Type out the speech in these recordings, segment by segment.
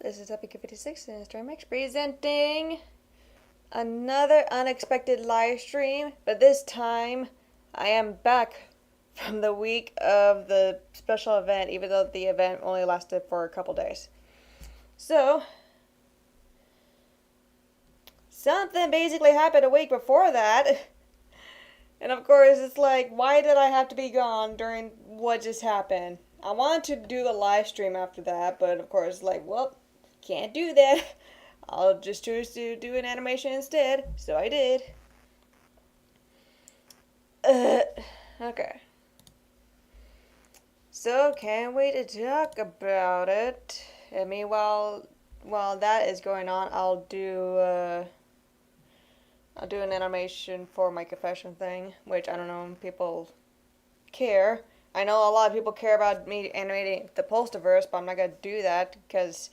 This is Epic 56 and StreamX presenting another unexpected live stream, but this time I am back from the week of the special event, even though the event only lasted for a couple days. So, something basically happened a week before that. And of course, it's like, why did I have to be gone during what just happened? I wanted to do a live stream after that, but of course, like, well, can't do that. I'll just choose to do an animation instead. So I did. Okay. So, can't wait to talk about it. I mean, while that is going on, I'll do an animation for my confession thing, which I don't know if people care. I know a lot of people care about me animating the Postiverse, but I'm not gonna do that because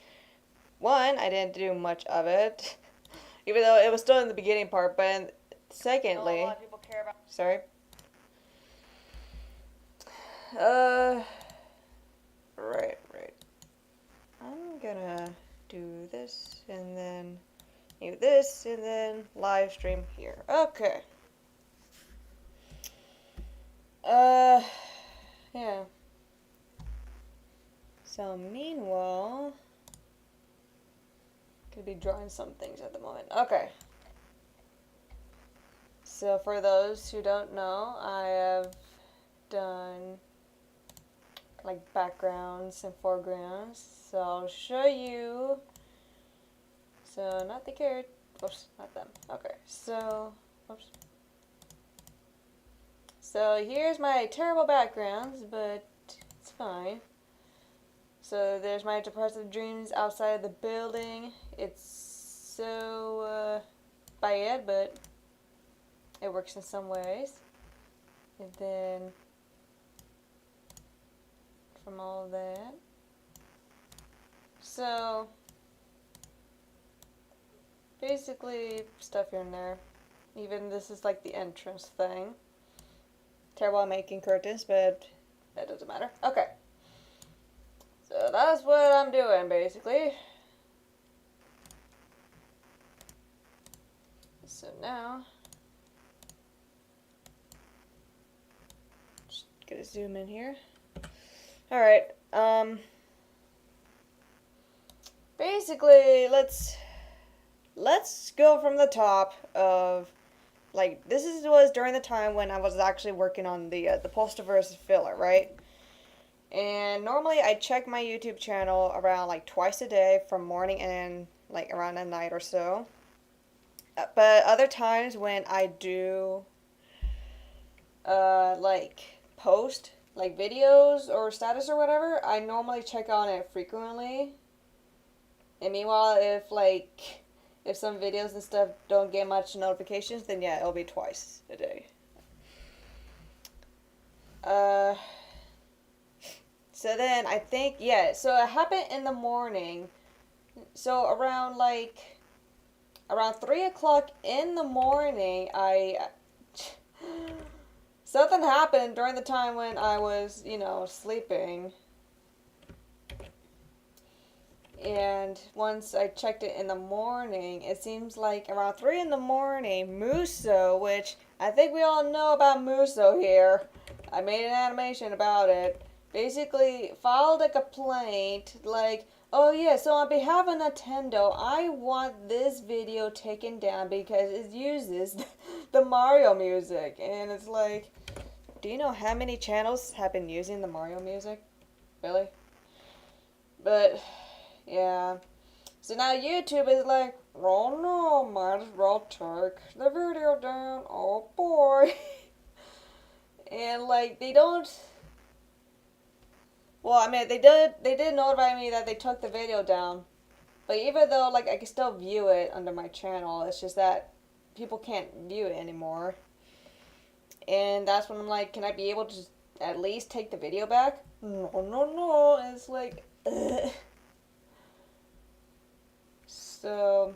one, I didn't do much of it, even though it was still in the beginning part. But secondly, a lot of people care about. Sorry. Right. I'm gonna do this and then do this and then live stream here. Okay. Yeah. So meanwhile, could be drawing some things at the moment. Okay. So for those who don't know, I have done like backgrounds and foregrounds. So I'll show you. So not the carrot. Oops, not them. Okay. So, oops. So here's my terrible backgrounds, but it's fine. So there's my depressive dreams outside of the building. It's so bad, but it works in some ways. And then from all of that. So basically stuff here and there. Even this is like the entrance thing. Terrible at making curtains, but that doesn't matter. Okay. So that's what I'm doing, basically. So now, just gonna zoom in here. Alright, basically, let's go from the top of, like, was during the time when I was actually working on the Postiverse filler, right? And normally I check my YouTube channel around like twice a day from morning and like around at night or so. But other times when I do like post like videos or status or whatever, I normally check on it frequently. And meanwhile, if some videos and stuff don't get much notifications, then yeah, it'll be twice a day. So then I think, yeah, so it happened in the morning. So around 3 o'clock in the morning, something happened during the time when I was, sleeping. And once I checked it in the morning, it seems like around 3 in the morning, MUSO, which I think we all know about MUSO here. I made an animation about it. Basically filed a complaint like, oh yeah, so on behalf of Nintendo, I want this video taken down because it uses the Mario music. And it's like, do you know how many channels have been using the Mario music? Really? But yeah. So now YouTube is like, oh no, might as well take the video down. Oh boy. And like they don't. Well, I mean, they did notify me that they took the video down. But even though, like, I can still view it under my channel, it's just that people can't view it anymore. And that's when I'm like, can I be able to at least take the video back? No. And it's like, ugh. So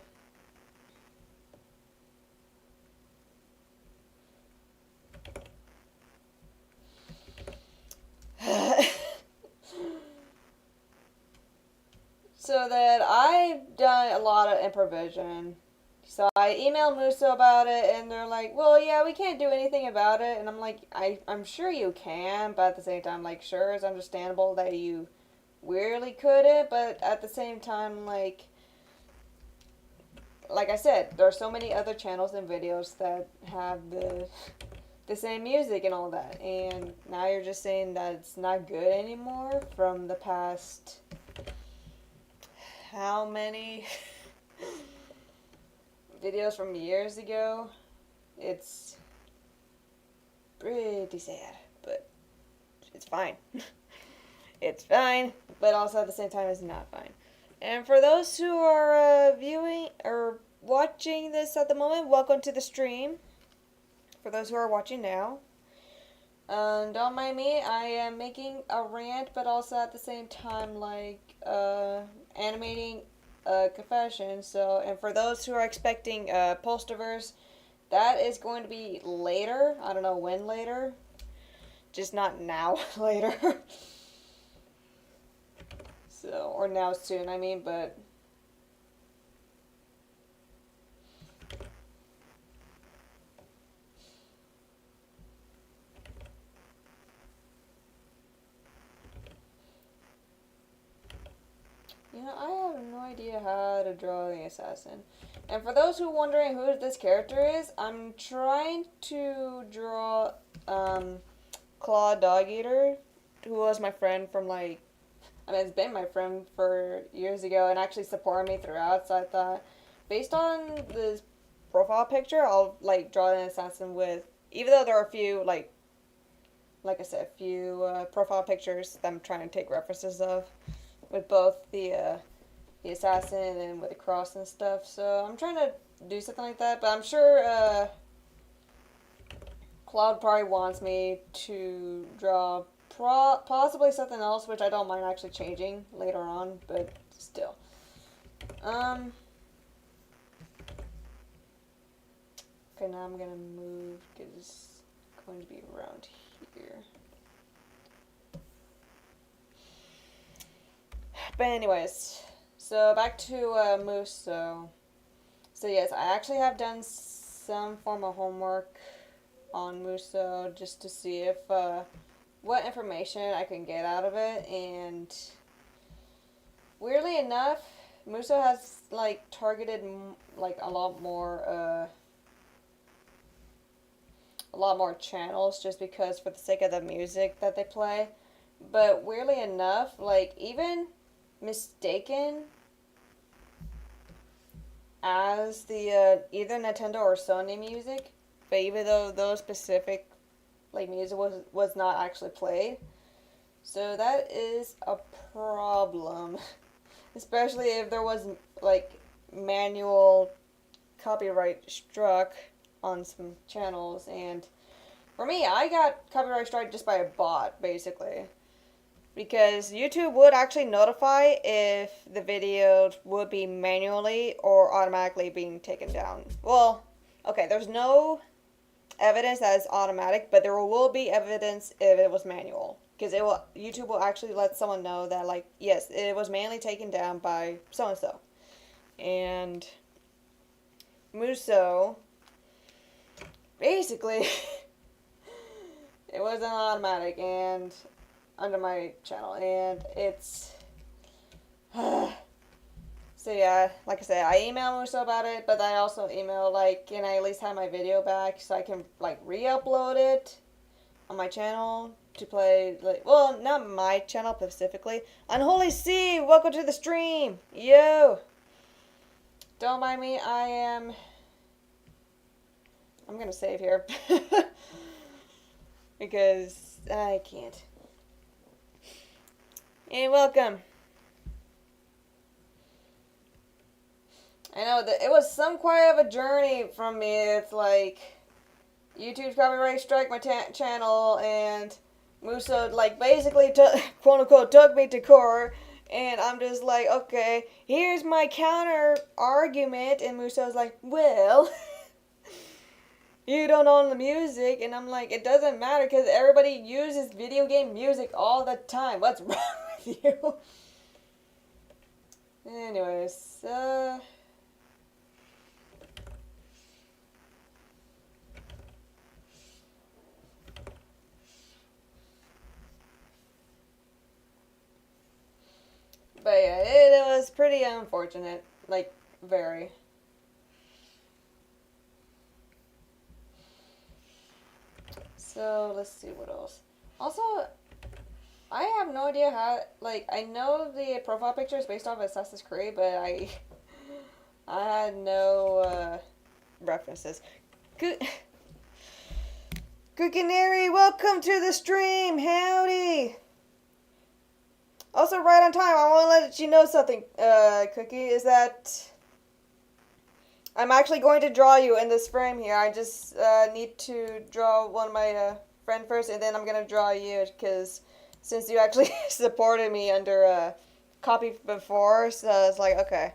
so that I I've done a lot of improvisation. So I emailed MUSO about it, and they're like, well, yeah, we can't do anything about it. And I'm like, I'm sure you can, but at the same time, like, sure, it's understandable that you weirdly couldn't, but at the same time, like I said, there are so many other channels and videos that have the same music and all that, and now you're just saying that it's not good anymore from the past how many videos from years ago. It's pretty sad, but it's fine. It's fine, but also at the same time it's not fine. And for those who are viewing or watching this at the moment, welcome to the stream. For those who are watching now, don't mind me, I am making a rant, but also at the same time, animating a confession. So, and for those who are expecting Postiverse, that is going to be later. I don't know when later. Just not now, later. So, or now soon, I mean, but... You know, I have no idea how to draw the assassin. And for those who are wondering who this character is, I'm trying to draw Claw Dog Eater, who was my friend from it's been my friend for years ago and actually supported me throughout. So I thought, based on this profile picture, I'll draw an assassin with, even though there are a few like I said, a few profile pictures that I'm trying to take references of, with both the assassin and with the cross and stuff. So I'm trying to do something like that, but I'm sure Cloud probably wants me to draw possibly something else, which I don't mind actually changing later on, but still. Okay, now I'm gonna move because it's going to be around here. But anyways, so back to MUSO. So yes, I actually have done some form of homework on MUSO just to see if what information I can get out of it, and weirdly enough, MUSO has targeted a lot more channels just because for the sake of the music that they play. But weirdly enough, even mistaken as the either Nintendo or Sony music, but even though those specific music was not actually played, so that is a problem, especially if there was manual copyright struck on some channels. And for me, I got copyright struck just by a bot, basically. Because YouTube would actually notify if the video would be manually or automatically being taken down. Well, okay, there's no evidence that it's automatic, but there will be evidence if it was manual. Because YouTube will actually let someone know that, yes, it was manually taken down by so-and-so. And MUSO, basically, it wasn't automatic, and under my channel, and it's so yeah, like I said, I emailed MUSO about it, but I also emailed can I at least have my video back so I can re-upload it on my channel to play, well, not my channel specifically. Unholy Sea, welcome to the stream. Yo, don't mind me, I'm gonna save here because I can't. Hey, welcome. I know that it was some quite of a journey from me. It's YouTube's copyright strike my channel, and MUSO basically quote unquote took me to court, and I'm just okay, here's my counter argument, and MUSO's well, you don't own the music, and I'm it doesn't matter because everybody uses video game music all the time. What's wrong with you? Anyways, but yeah, it was pretty unfortunate. Like, very. So, let's see what else. Also, I have no idea how, like, I know the profile picture is based off of Assassin's Creed, but I had no, references. Good. Good Canary, welcome to the stream. Howdy. Also, right on time, I want to let you know something, Cookie, is that I'm actually going to draw you in this frame here. I just need to draw one of my friend first, and then I'm going to draw you, because since you actually supported me under copy before, so it's like, okay.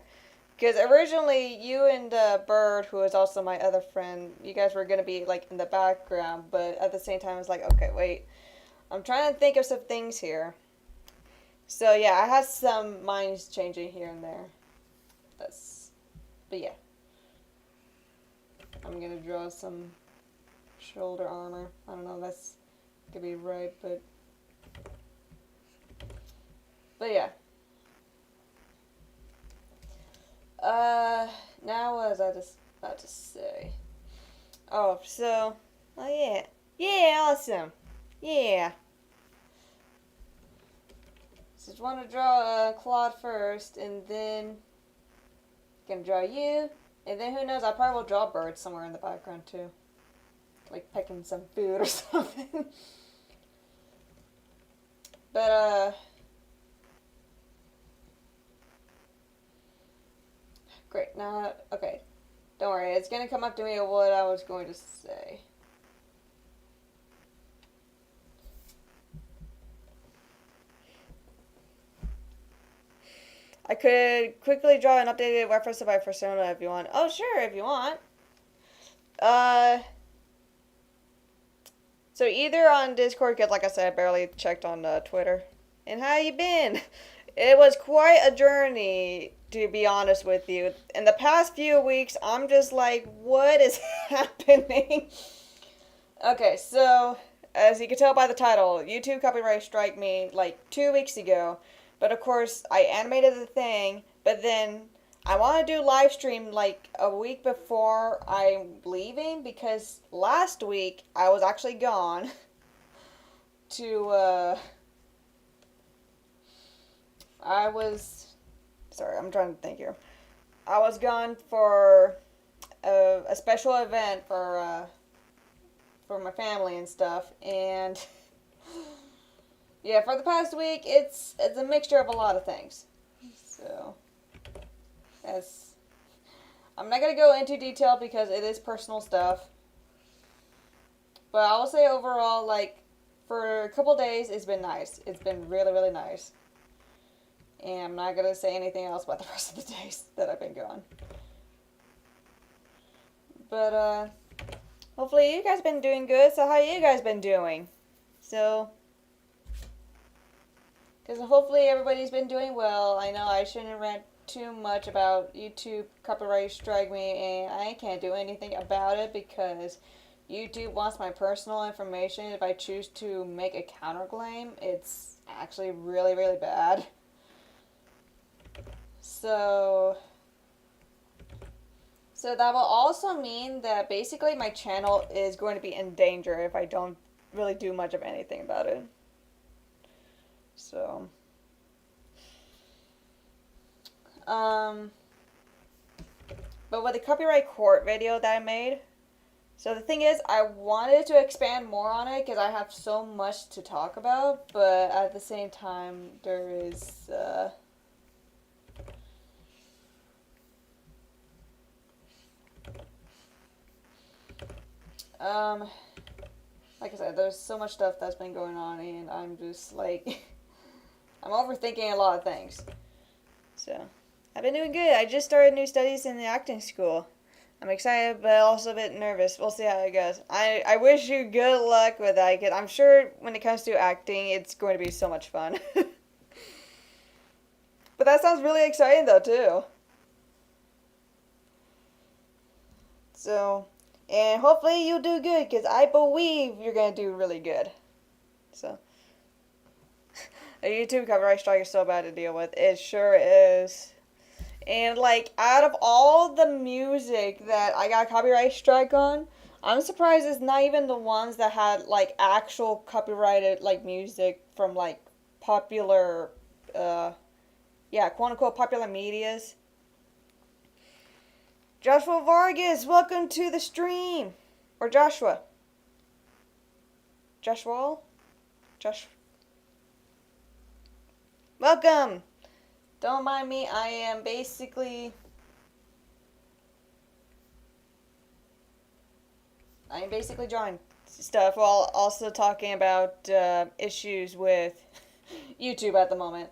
Because originally, you and Bird, who is also my other friend, you guys were going to be, like, in the background, but at the same time, it's like, okay, wait. I'm trying to think of some things here. So, yeah, I had some minds changing here and there. But yeah. I'm going to draw some shoulder armor. I don't know if that's going to be right, but yeah. Now what was I just about to say? Oh, so, oh yeah. Yeah, awesome. Yeah. So just want to draw Claude first, and then gonna draw you, and then who knows, I probably will draw Bird somewhere in the background too. Like pecking some food or something. But, great, now, okay. Don't worry, it's gonna come up to me what I was going to say. I could quickly draw an updated reference of my persona if you want. Oh, sure, if you want. So either on Discord, because like I said, I barely checked on Twitter. And how you been? It was quite a journey, to be honest with you. In the past few weeks, I'm just like, what is happening? Okay, so, as you can tell by the title, YouTube copyright strike me like 2 weeks ago. But of course, I animated the thing, but then I want to do live stream like a week before I'm leaving, because last week I was actually gone to, sorry, I'm trying to think here. I was gone for a special event for my family and stuff, and yeah, for the past week, it's a mixture of a lot of things. So, I'm not gonna go into detail because it is personal stuff. But I will say overall, like, for a couple days, it's been nice. It's been really, really nice. And I'm not gonna say anything else about the rest of the days that I've been gone. But, hopefully you guys been doing good. So how you guys been doing? So, because hopefully everybody's been doing well. I know I shouldn't rant too much about YouTube copyright strike me, and I can't do anything about it because YouTube wants my personal information. If I choose to make a counterclaim, it's actually really, really bad. So that will also mean that basically my channel is going to be in danger if I don't really do much of anything about it. So, but with the copyright court video that I made, so the thing is, I wanted to expand more on it because I have so much to talk about, but at the same time, there is, like I said, there's so much stuff that's been going on, and I'm just like, I'm overthinking a lot of things. So, I've been doing good. I just started new studies in the acting school. I'm excited, but also a bit nervous. We'll see how it goes. I wish you good luck with that, because I'm sure when it comes to acting, it's going to be so much fun. But But that sounds really exciting though too. So, and hopefully you'll do good because I believe you're gonna do really good. So, a YouTube copyright strike is so bad to deal with. It sure is. And like out of all the music that I got copyright strike on, I'm surprised it's not even the ones that had like actual copyrighted like music from like popular, yeah, quote unquote popular medias. Joshua Vargas, welcome to the stream. Or Joshua. Joshua? Josh. Welcome. Don't mind me, I am basically drawing stuff while also talking about issues with YouTube at the moment.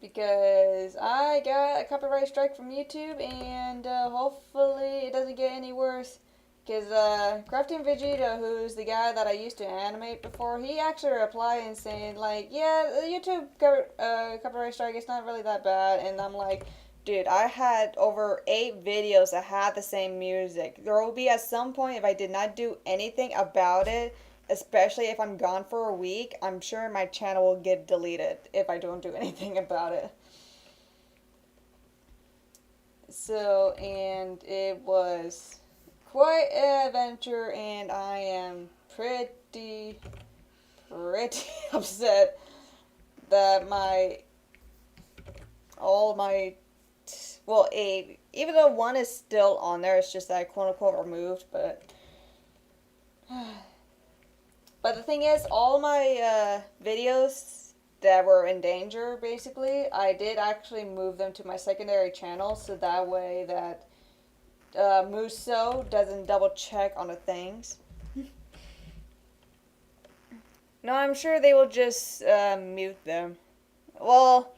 Because I got a copyright strike from YouTube, and hopefully it doesn't get any worse. Because Crafting Vegeta, who's the guy that I used to animate before, he actually replied and saying like, yeah, the YouTube copyright strike is not really that bad. And I'm like, dude, I had over 8 videos that had the same music. There will be at some point, if I did not do anything about it, especially if I'm gone for a week, I'm sure my channel will get deleted if I don't do anything about it. So, and it was quite an adventure, and I am pretty upset that even though one is still on there, it's just that quote unquote removed, but the thing is, all my videos that were in danger, basically, I did actually move them to my secondary channel, so that way that MUSO doesn't double check on the things. No, I'm sure they will just mute them. Well,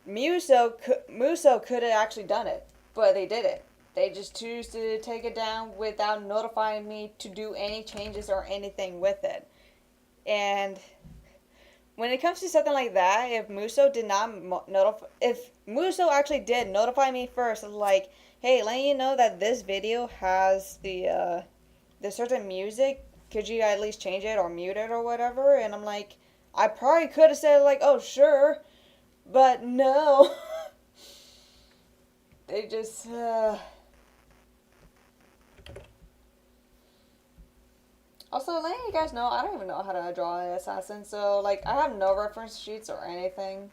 MUSO could have actually done it, but they didn't. They just choose to take it down without notifying me to do any changes or anything with it. And when it comes to something like that, if MUSO actually did notify me first, like, hey, letting you know that this video has the certain music, could you at least change it or mute it or whatever? And I'm like, I probably could have said like, oh sure, but no. They just Also, letting you guys know, I don't even know how to draw an assassin, so, like, I have no reference sheets or anything.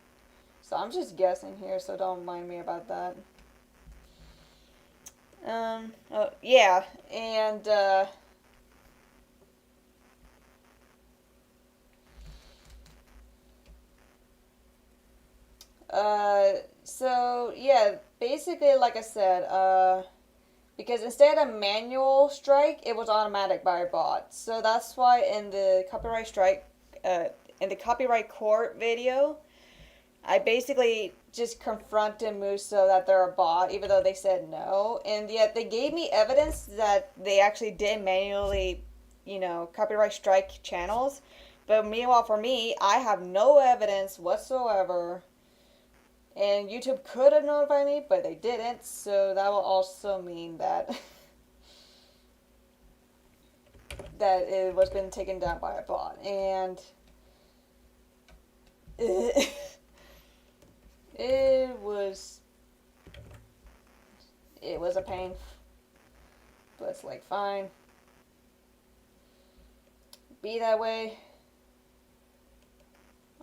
So I'm just guessing here, so don't mind me about that. Oh, yeah, and, so, yeah, basically, like I said, because instead of manual strike, it was automatic by a bot. So that's why in the copyright strike, in the copyright court video, I basically just confronted MUSO that they're a bot, even though they said no. And yet they gave me evidence that they actually did manually, copyright strike channels. But meanwhile, for me, I have no evidence whatsoever. And YouTube could have notified me, but they didn't, so that will also mean that that it was been taken down by a bot. And it was a pain, but it's like, fine, be that way.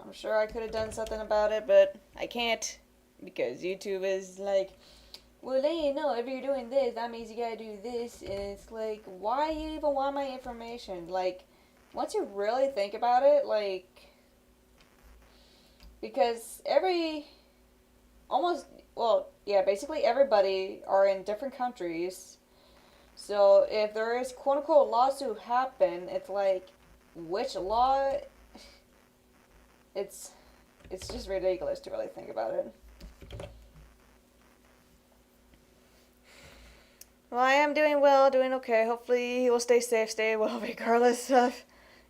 I'm sure I could have done something about it, but I can't, because YouTube is like, well, then you know, if you're doing this, that means you gotta do this, and it's like, why you even want my information? Like, once you really think about it, like, because basically everybody are in different countries, so if there is quote-unquote lawsuit happen, it's like, which law? It's just ridiculous to really think about it. Well, I am doing well, doing okay. Hopefully, he will stay safe, stay well, regardless of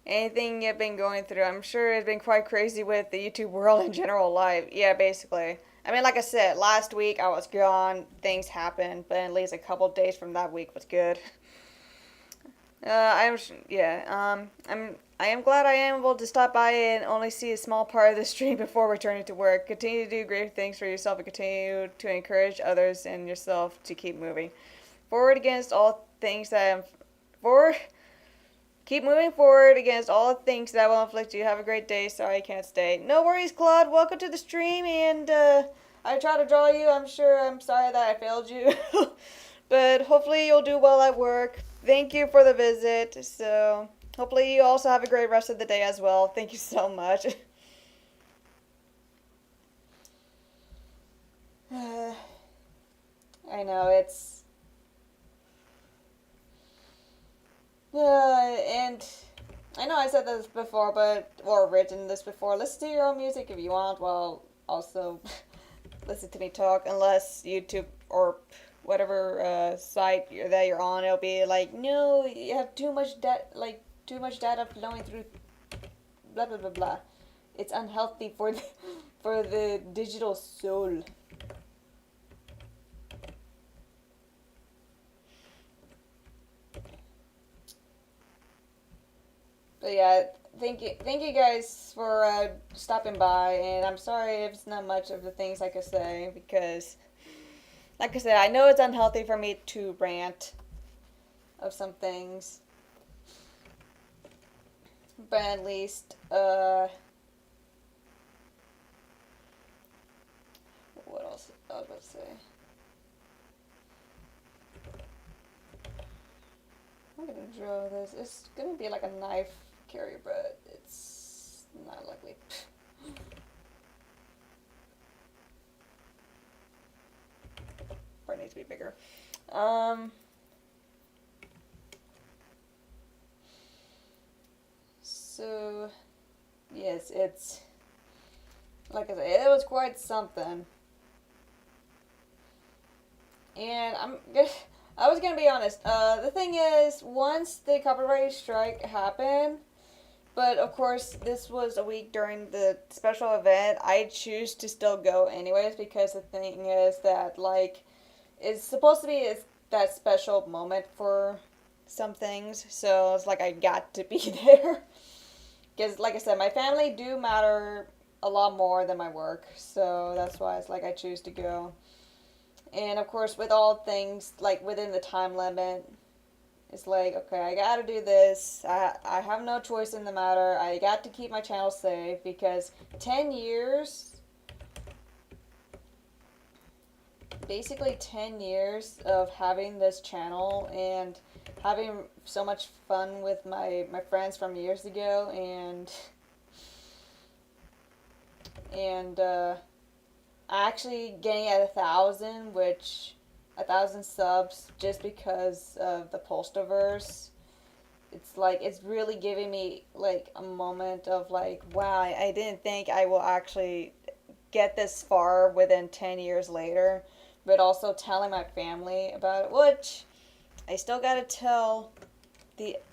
anything you've been going through. I'm sure it's been quite crazy with the YouTube world in general life. Yeah, basically. I mean, like I said, last week I was gone, things happened, but at least a couple days from that week was good. I am glad I am able to stop by and only see a small part of the stream before returning to work. Continue to do great things for yourself and continue to encourage others and yourself to keep moving forward against all things that am for. Keep moving forward against all things that will inflict you. Have a great day. Sorry I can't stay. No worries, Claude. Welcome to the stream, and I try to draw you. I'm sorry that I failed you. But hopefully you'll do well at work. Thank you for the visit. So hopefully you also have a great rest of the day as well. Thank you so much. I know it's and I know I said this before, or written this before. Listen to your own music if you want, while also listen to me talk. Unless YouTube or whatever site that you're on, it'll be like, no, you have too much data flowing through, blah blah blah blah. It's unhealthy for for the digital soul. But yeah, thank you guys for stopping by, and I'm sorry if it's not much of the things I could say because, like I said, I know it's unhealthy for me to rant of some things, but at least what else I was about to say? I'm gonna draw this. It's gonna be like a knife carrier, but it's not likely. Probably needs to be bigger. So yes, it's like I said, it was quite something. And I was gonna be honest. The thing is, once the copyright strike happened, but of course this was a week during the special event, I choose to still go anyways because the thing is that like it's supposed to be that special moment for some things, so it's like I got to be there. Because like I said, my family do matter a lot more than my work, so that's why it's like I choose to go. And of course, with all things like within the time limit, it's like, okay, I gotta do this. I have no choice in the matter. I got to keep my channel safe because 10 years, basically 10 years of having this channel and having so much fun with my friends from years ago and actually getting at 1,000, which 1,000 subs just because of the Postaverse. It's like it's really giving me like a moment of like, wow, I didn't think I will actually get this far within 10 years later, but also telling my family about it, which I still gotta tell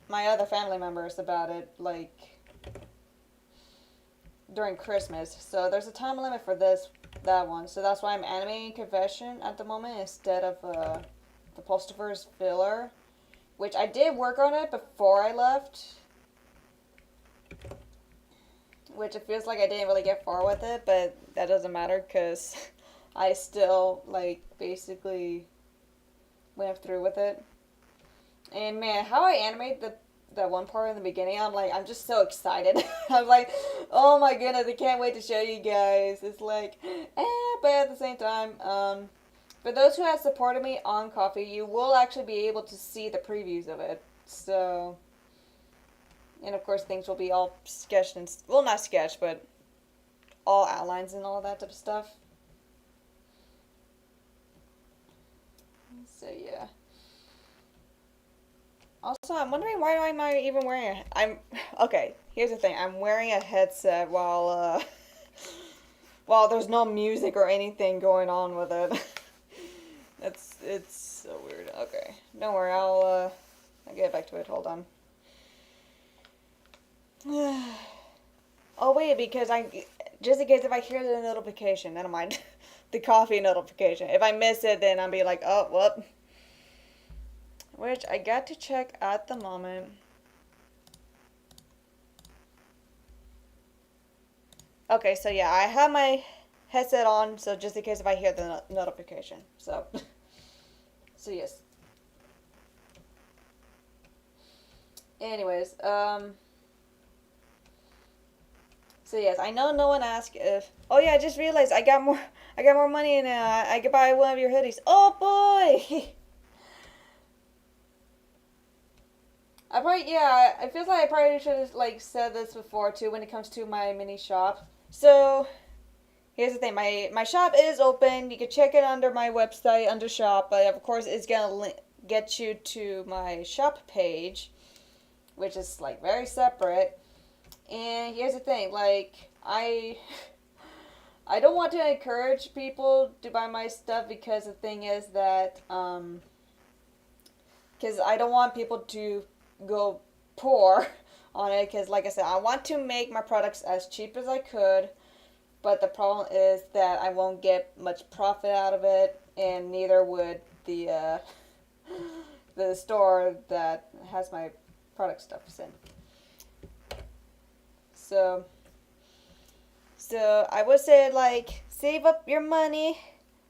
my other family members about it, like during Christmas. So there's a time limit for that one. So that's why I'm animating Confession at the moment instead of the Postiverse filler, which I did work on it before I left, which it feels like I didn't really get far with it, but that doesn't matter because I still like basically went through with it. And man, how I animate that one part in the beginning, I'm just so excited. I'm like, oh my goodness, I can't wait to show you guys. It's like, but at the same time, for those who have supported me on Coffee, you will actually be able to see the previews of it. So, and of course, things will be all sketched and, well, not sketched, but all outlines and all that type of stuff. So yeah. Also, I'm wondering why am I even wearing okay, here's the thing. I'm wearing a headset while while there's no music or anything going on with it. It's so weird. Okay, don't worry. I'll get back to it. Hold on. Oh wait, because I just in case if I hear the notification, never mind. The coffee notification. If I miss it, then I'll be like, oh, whoop. Which I got to check at the moment. Okay, so yeah, I have my headset on, so just in case if I hear the notification. So, so yes. Anyways, so yes, I know no one asked if. Oh yeah, I just realized I got more. I got more money now. I could buy one of your hoodies. Oh boy. I probably yeah. I feel like I probably should have like said this before too when it comes to my mini shop. So here's the thing. My shop is open. You can check it under my website under shop, but of course it's gonna get you to my shop page, which is like very separate. And here's the thing, like I don't want to encourage people to buy my stuff because the thing is that because I don't want people to go poor on it because like I said, I want to make my products as cheap as I could, but the problem is that I won't get much profit out of it, and neither would the store that has my product stuff in. So, so I would say like save up your money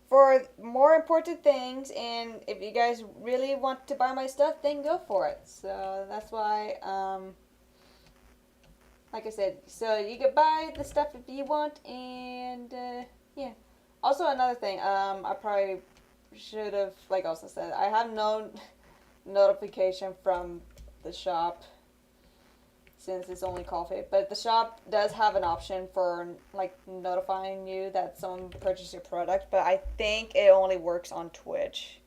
for more important things, and if you guys really want to buy my stuff, then go for it. So that's why, like I said, so you can buy the stuff if you want, and yeah. Also another thing, I probably should have like also said I have no notification from the shop since it's only coffee. But the shop does have an option for like notifying you that someone purchased your product, but I think it only works on Twitch,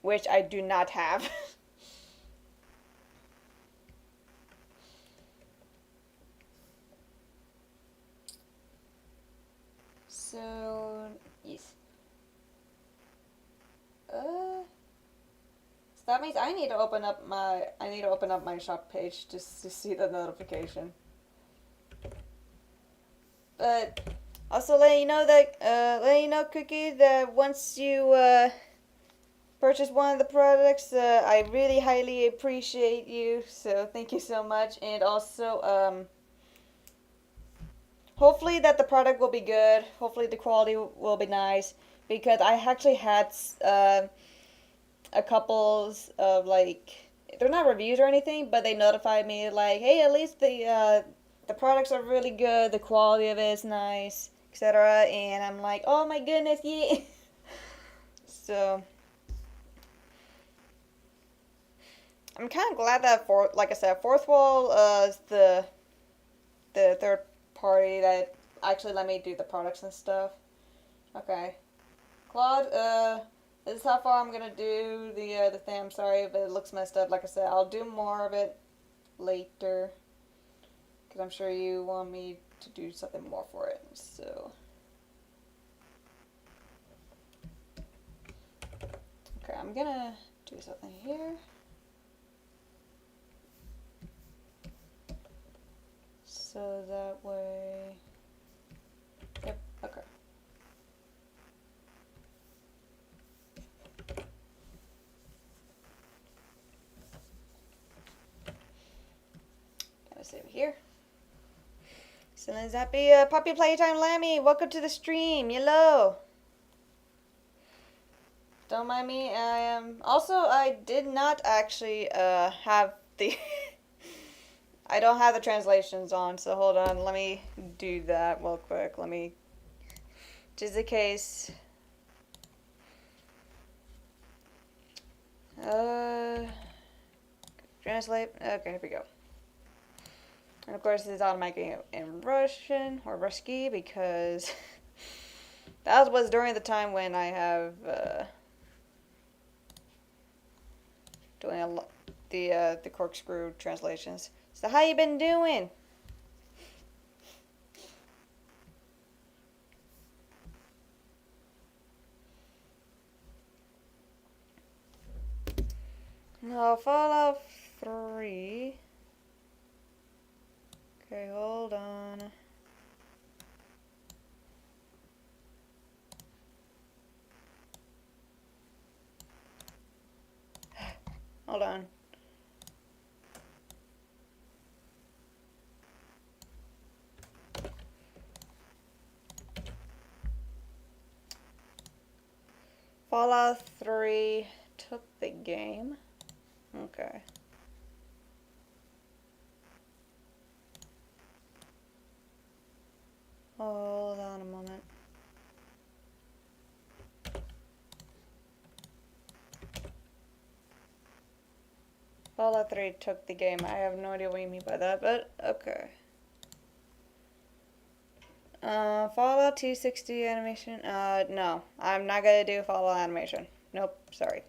which I do not have. So yes. Uh so that means I need to open up my shop page just to see the notification. But also letting you know that letting you know, Cookie, that once you purchase one of the products, I really highly appreciate you. So thank you so much, and also hopefully that the product will be good. Hopefully the quality will be nice because I actually had a couples of like they're not reviews or anything, but they notified me like, hey, at least the products are really good, the quality of it is nice, etc. And I'm like, oh my goodness, yeah. So I'm kind of glad that for like I said, Fourth Wall is the third party that actually let me do the products and stuff. Okay, Claude, this is how far I'm gonna do the thing. I'm sorry if it looks messed up. Like I said, I'll do more of it later because I'm sure you want me to do something more for it. So okay, I'm gonna do something here. So that way, yep, okay. Gotta save it here. So then Zappy, Puppy Playtime Lammy, welcome to the stream, hello. Don't mind me, also, I did not actually, have the, I don't have the translations on, so hold on, let me do that real quick, just in case, translate, okay, here we go. And of course, this is automatically in Russian, or Ruski, because that was during the time when I have, doing a lot, the corkscrew translations. So how you been doing? No, Fallout 3. Okay, hold on. Hold on. Fallout 3 took the game. Okay. Hold on a moment. Fallout 3 took the game. I have no idea what you mean by that, but okay. Fallout 260 animation? No. I'm not gonna do Fallout animation. Nope, sorry.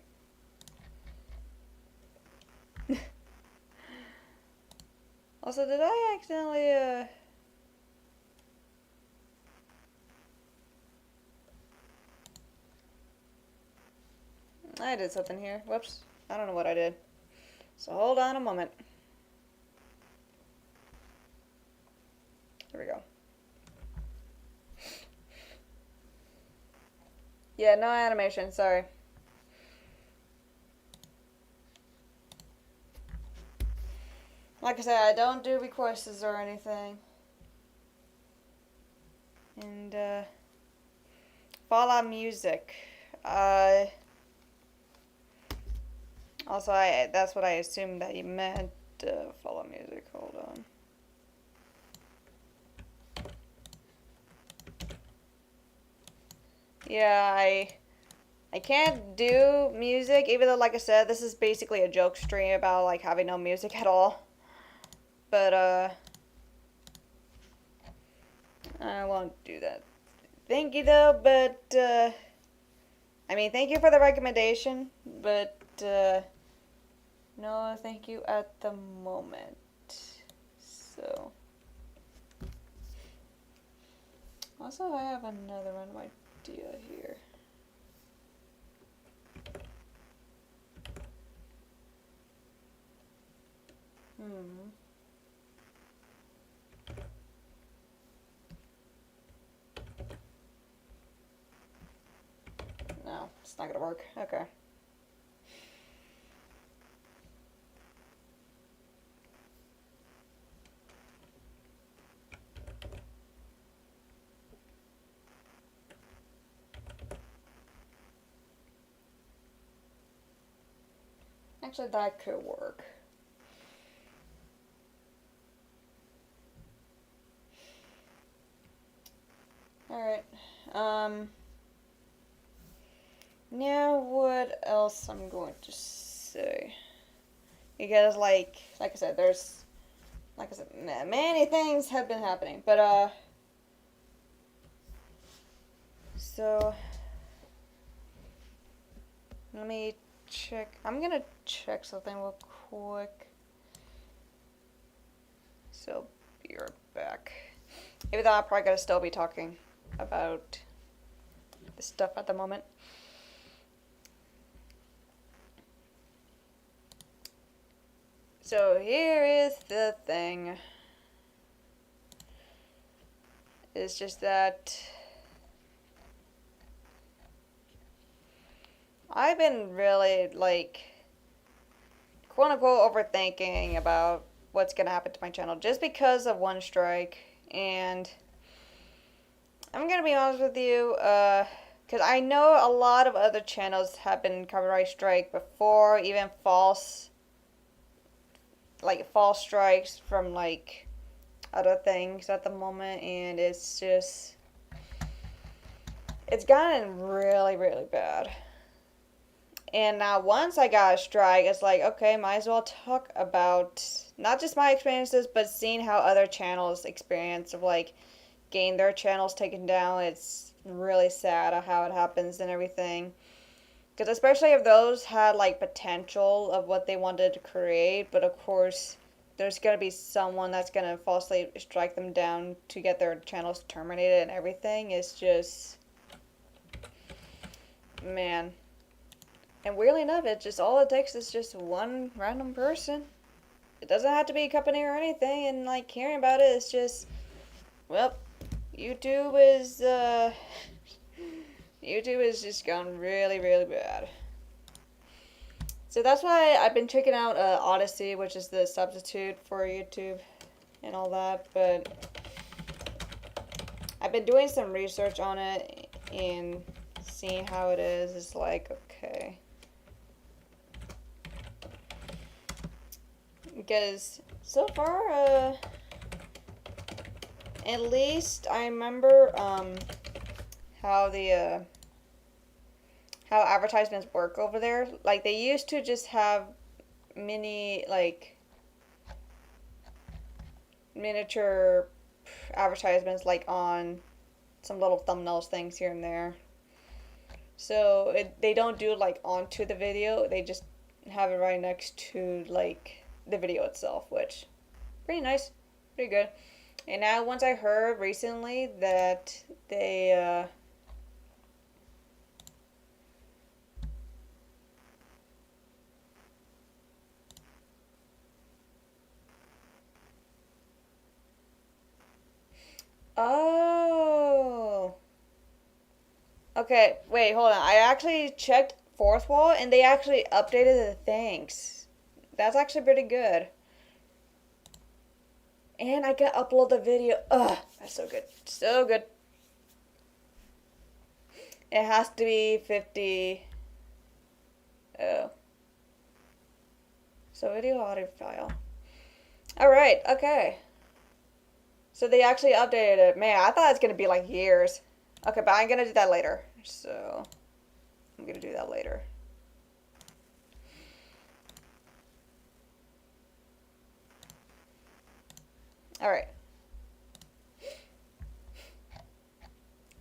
Also, did I accidentally, I did something here. Whoops. I don't know what I did. So hold on a moment. There we go. Yeah, no animation, sorry. Like I said, I don't do requests or anything. And, Fallout music. Also, that's what I assumed that you meant, Fallout music. Hold on. Yeah, I can't do music, even though, like I said, this is basically a joke stream about, like, having no music at all. But, I won't do that. Thank you, though, but, I mean, thank you for the recommendation, but, no, thank you at the moment. So. Also, I have another random idea here. No, it's not gonna work. Okay. Actually, that could work. Alright. Now what else I'm going to say? Because, like I said, many things have been happening. But, so, let me check. I'm gonna check something real quick. So, be right back. Even though I'm probably gonna still be talking about this stuff at the moment. So here is the thing. It's just that I've been really, like, quote unquote overthinking about what's gonna happen to my channel just because of one strike. And I'm gonna be honest with you, because I know a lot of other channels have been copyright strike before, even false strikes from, like, other things at the moment, and it's just, it's gotten really, really bad. And now once I got a strike, it's like, okay, might as well talk about not just my experiences, but seeing how other channels experience of, like, getting their channels taken down. It's really sad how it happens and everything. Because especially if those had, like, potential of what they wanted to create, but of course there's going to be someone that's going to falsely strike them down to get their channels terminated and everything. It's just, man. And weirdly enough, it just all it takes is just one random person. It doesn't have to be a company or anything, and like hearing about it, it's just, well, YouTube is YouTube has just gone really, really bad. So that's why I've been checking out Odyssey, which is the substitute for YouTube and all that. But I've been doing some research on it and seeing how it is. It's like, okay. Because so far, at least I remember how the how advertisements work over there. Like they used to just have mini like miniature advertisements like on some little thumbnails things here and there. So they don't do it like onto the video. They just have it right next to like the video itself, which pretty nice, pretty good. And now once I heard recently that they oh. Okay, wait, hold on. I actually checked Fourth Wall and they actually updated the things. That's actually pretty good. And I can upload the video. Ugh, that's so good. So good. It has to be 50. Oh. So video audio file. Alright, okay. So they actually updated it. Man, I thought it was going to be like years. Okay, but I'm going to do that later. So, I'm going to do that later. Alright.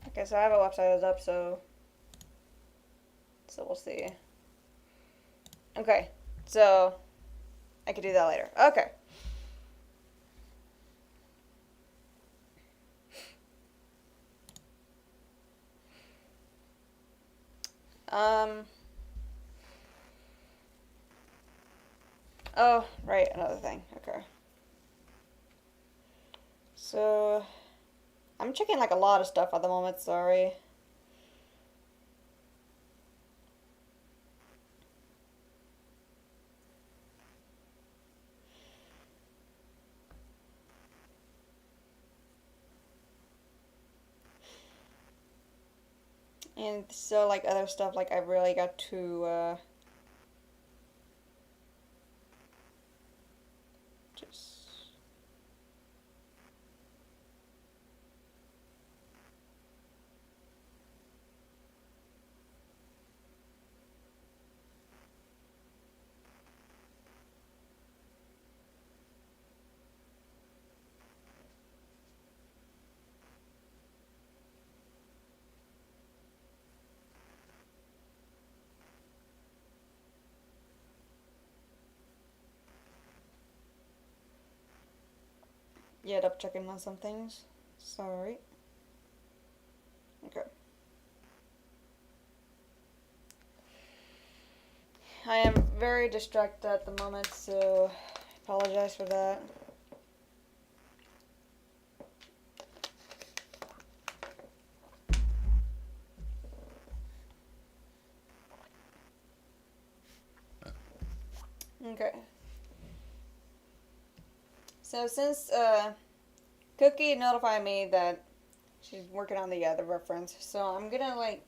Okay, so I have a website that's up, so we'll see. Okay, so I can do that later. Okay. Oh, right, another thing. Okay. So, I'm checking like a lot of stuff at the moment, sorry. And so like other stuff like I really got to just yet up checking on some things. Sorry. Okay. I am very distracted at the moment, so I apologize for that. Okay. So since Cookie notified me that she's working on the other reference, so I'm gonna like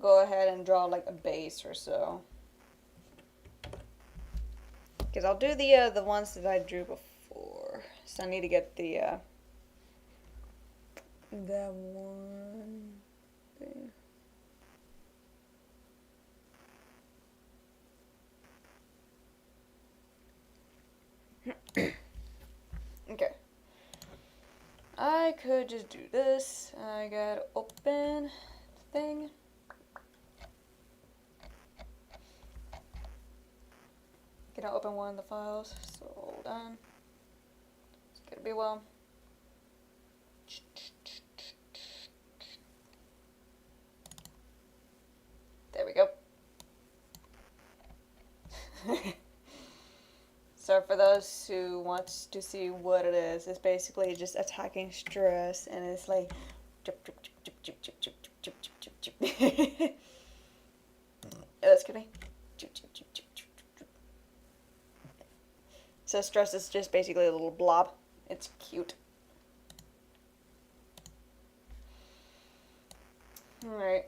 go ahead and draw like a base or so. Because I'll do the ones that I drew before. So I need to get the that one thing. Okay. I could just do this. I gotta open thing. Gonna open one of the files, so hold on. It's gonna be well. There we go. So for those who want to see what it is, it's basically just attacking stress, and it's like chip, chip, chip, chip, chip, chip, chip, chip, chip, chip, chip. Oh, that's kidding. Chip, chip, chip, chip, chip, chip. So stress is just basically a little blob. It's cute. Alright.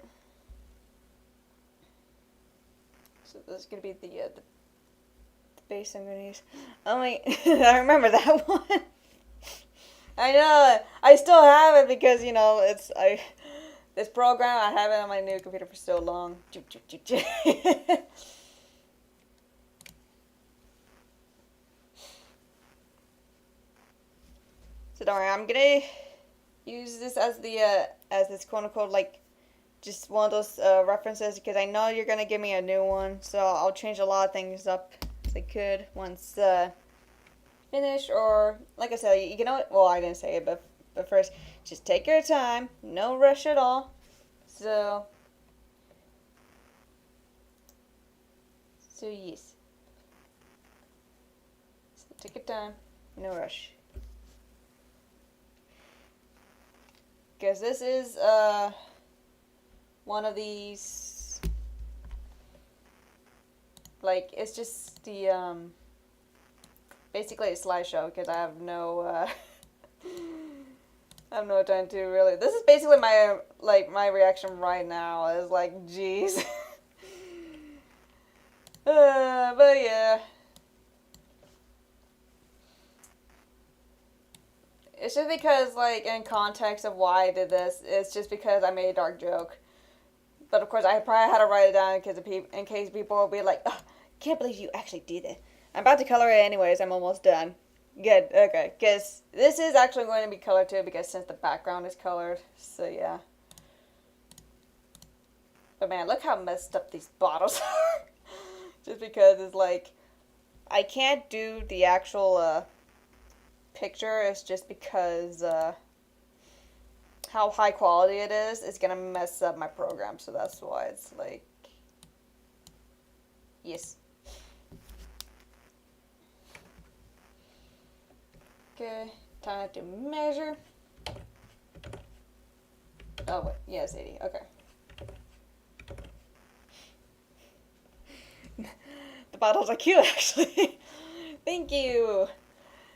So this is gonna be the base I'm gonna use. Oh wait, I remember that one. I know. I still have it because this program, I have it on my new computer for so long. So don't worry, I'm gonna use this as this quote unquote like just one of those references because I know you're gonna give me a new one, so I'll change a lot of things up as I could once finished. Or like I said, you know what? Well, I didn't say it, but first, just take your time, no rush at all. So yes, so take your time, no rush. Because this is one of these, like, it's just the basically a slideshow because I have no I have no time to really. This is basically my reaction right now is like, jeez. But yeah. It's just because, like, in context of why I did this, it's just because I made a dark joke. But of course, I probably had to write it down because in case people will be like, oh, can't believe you actually did it. I'm about to color it anyways. I'm almost done. Good. Okay. Because this is actually going to be colored too because since the background is colored. So yeah. But man, look how messed up these bottles are. Just because it's like, I can't do the actual picture. It's just because how high quality it is. It's going to mess up my program. So that's why it's like, yes. Okay, time to measure. Oh, wait. Yes, 80. Okay. The bottles are cute, actually. Thank you.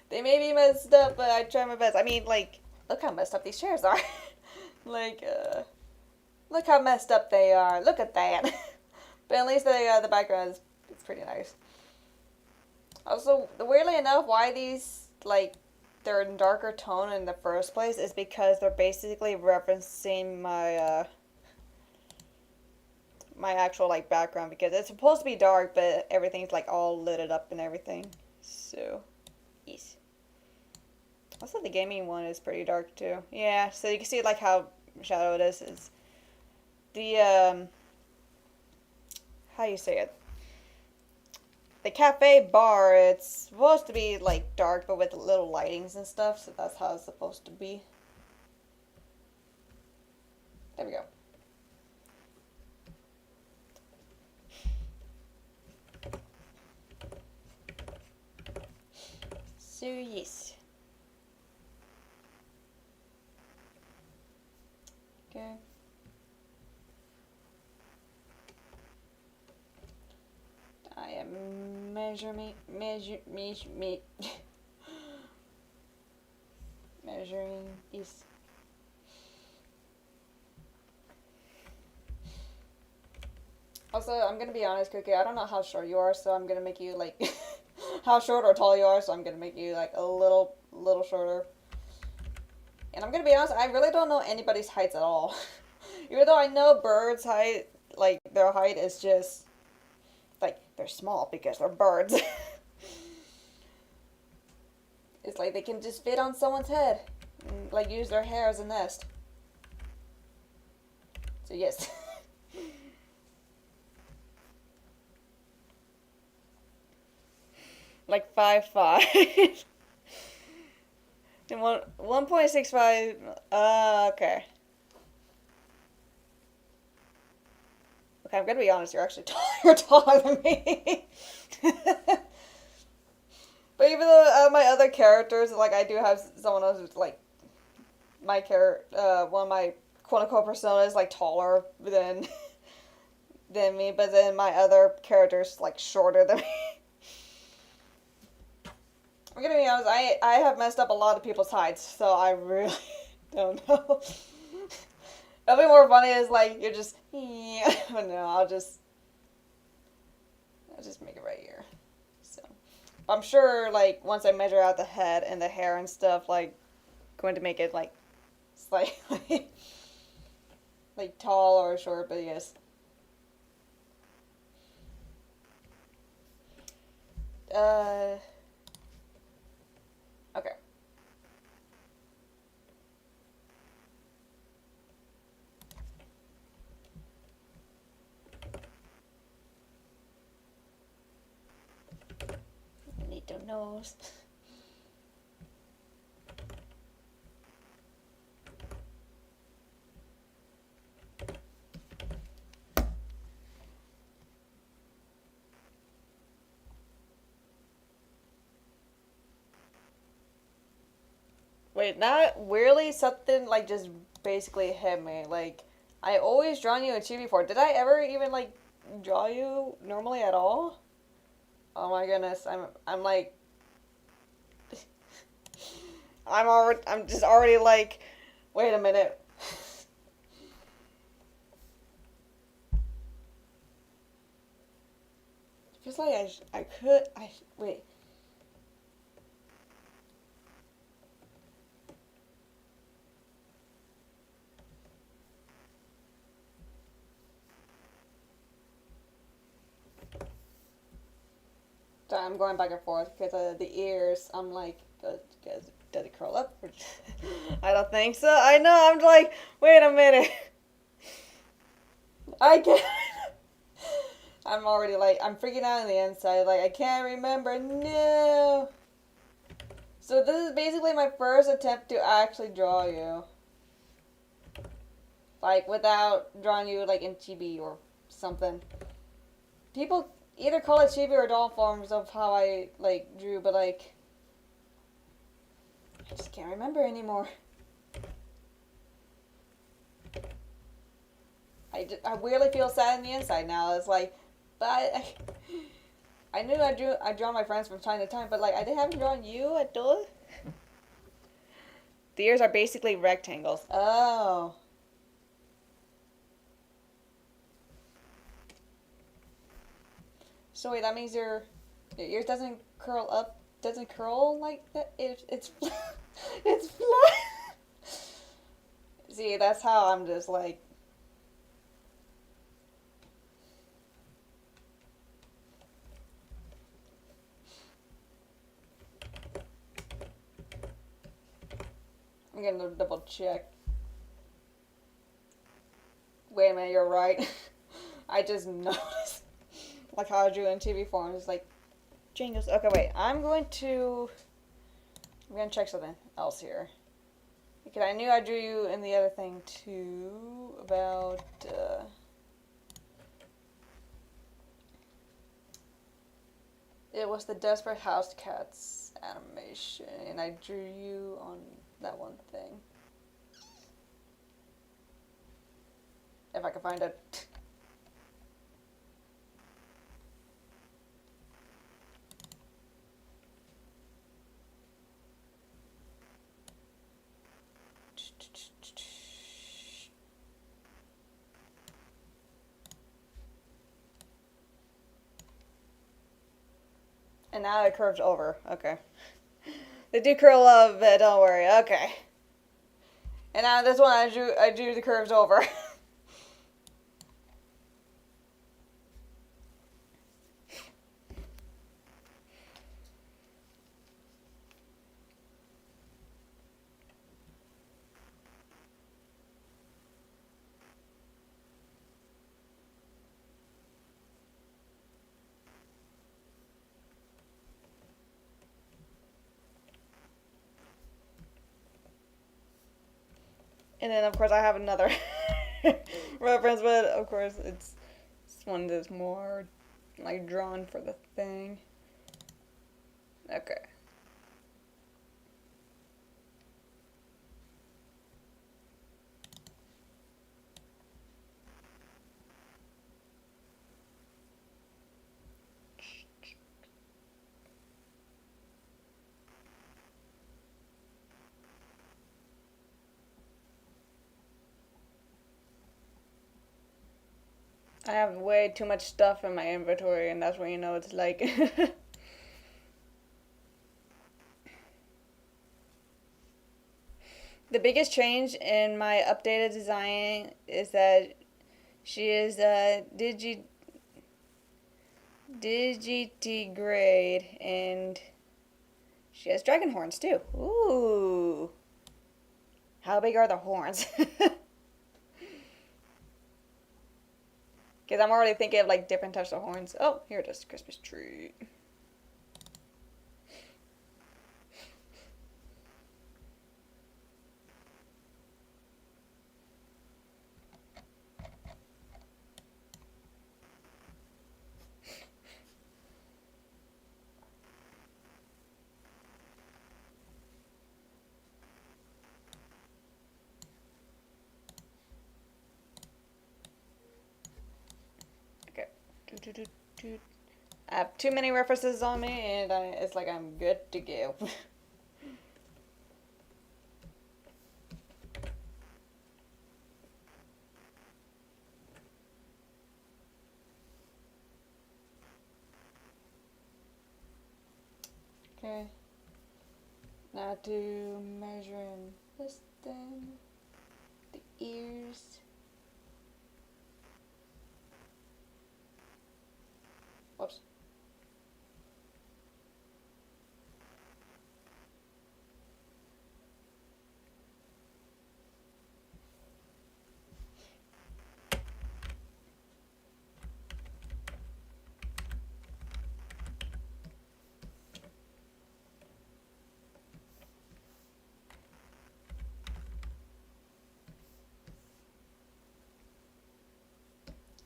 They may be messed up, but I try my best. I mean, like, look how messed up these chairs are. Like, look how messed up they are. Look at that. But at least the background is it's pretty nice. Also, weirdly enough, why these, like, they're in darker tone in the first place is because they're basically referencing my my actual like background because it's supposed to be dark but everything's like all lit up and everything. So yes. Also the gaming one is pretty dark too. Yeah, so you can see like how shadow it is the how you say it? The cafe bar, it's supposed to be like dark but with little lightings and stuff, so that's how it's supposed to be. There we go. So yes. Okay. I am measuring these. Also, I'm gonna be honest, Cookie. I don't know how short you are, so I'm gonna make you like how short or tall you are. So I'm gonna make you like a little shorter. And I'm gonna be honest, I really don't know anybody's heights at all. Even though I know birds' height, like their height is just like they're small because they're birds. It's like they can just fit on someone's head and like use their hair as a nest. So yes. Like 5'5". And 1.65. Okay. Okay, I'm gonna be honest. You're actually you're taller than me. But even though my other characters, like I do have someone else who's like my one of my quote unquote personas, like taller than me, but then my other character's like shorter than me. I'm gonna be honest. I have messed up a lot of people's heights, so I really don't know. It'll be more funny is like you're just yeah. No, I'll just make it right here. So I'm sure like once I measure out the head and the hair and stuff, like going to make it like slightly like tall or short, but yes. Uh, okay. I need to nose. Wait, not weirdly something like just basically hit me. Like I always drawn you a chibi before. Did I ever even like draw you normally at all? Oh my goodness, I'm like I'm just already like wait a minute. Feels like I could I wait. Sorry, I'm going back and forth because the ears. I'm like, does it curl up? I don't think so. I know. I'm like, wait a minute. I can't. I'm already like, I'm freaking out on the inside. Like, I can't remember. No. So this is basically my first attempt to actually draw you. Like, without drawing you, like, in chibi or something. People either call it chibi or doll forms of how I, like, drew, but, like, I just can't remember anymore. I weirdly feel sad on the inside now. It's like, but I knew I draw my friends from time to time, but like I haven't drawn you at all. The ears are basically rectangles. Oh. So wait, that means your ears doesn't curl up, doesn't curl like that. It's it's flat. See, that's how I'm just like. I'm gonna double check. Wait a minute, you're right. I just noticed. Like how I drew in TV form. It's like, jingles. Okay, wait. I'm going to check something else here. Because I knew I drew you in the other thing too. About, it was the Desperate House Cats animation. And I drew you on that one thing. If I can find it. And now it curves over. Okay. They do curl up, but don't worry. Okay. And now this one I drew the curves over. And then of course I have another reference, but of course it's This one is more like drawn for the thing. Okay. I have way too much stuff in my inventory, and that's when you know it's like. The biggest change in my updated design is that she is Digitigrade, and she has dragon horns too. Ooh. How big are the horns? Because I'm already thinking of like different types of horns. Oh, here it is, Christmas tree. Okay. I have too many references on me, and it's like I'm good to go. Okay. Now to measuring this thing, the ears. Whoops.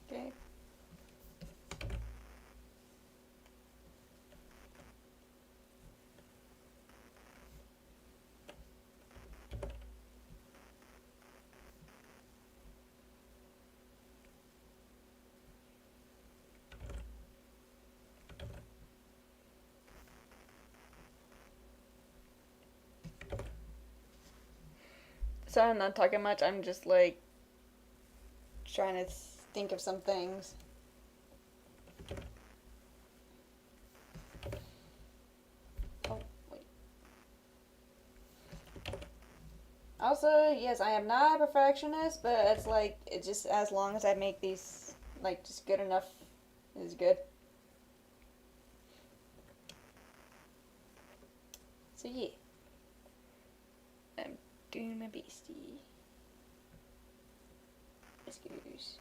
Okay. So I'm not talking much. I'm just like trying to think of some things. Oh, wait. Also, yes, I am not a perfectionist, but it's like, it's just as long as I make these, like, just good enough is good. So, yeah. I'm doing my beastie. Excuse.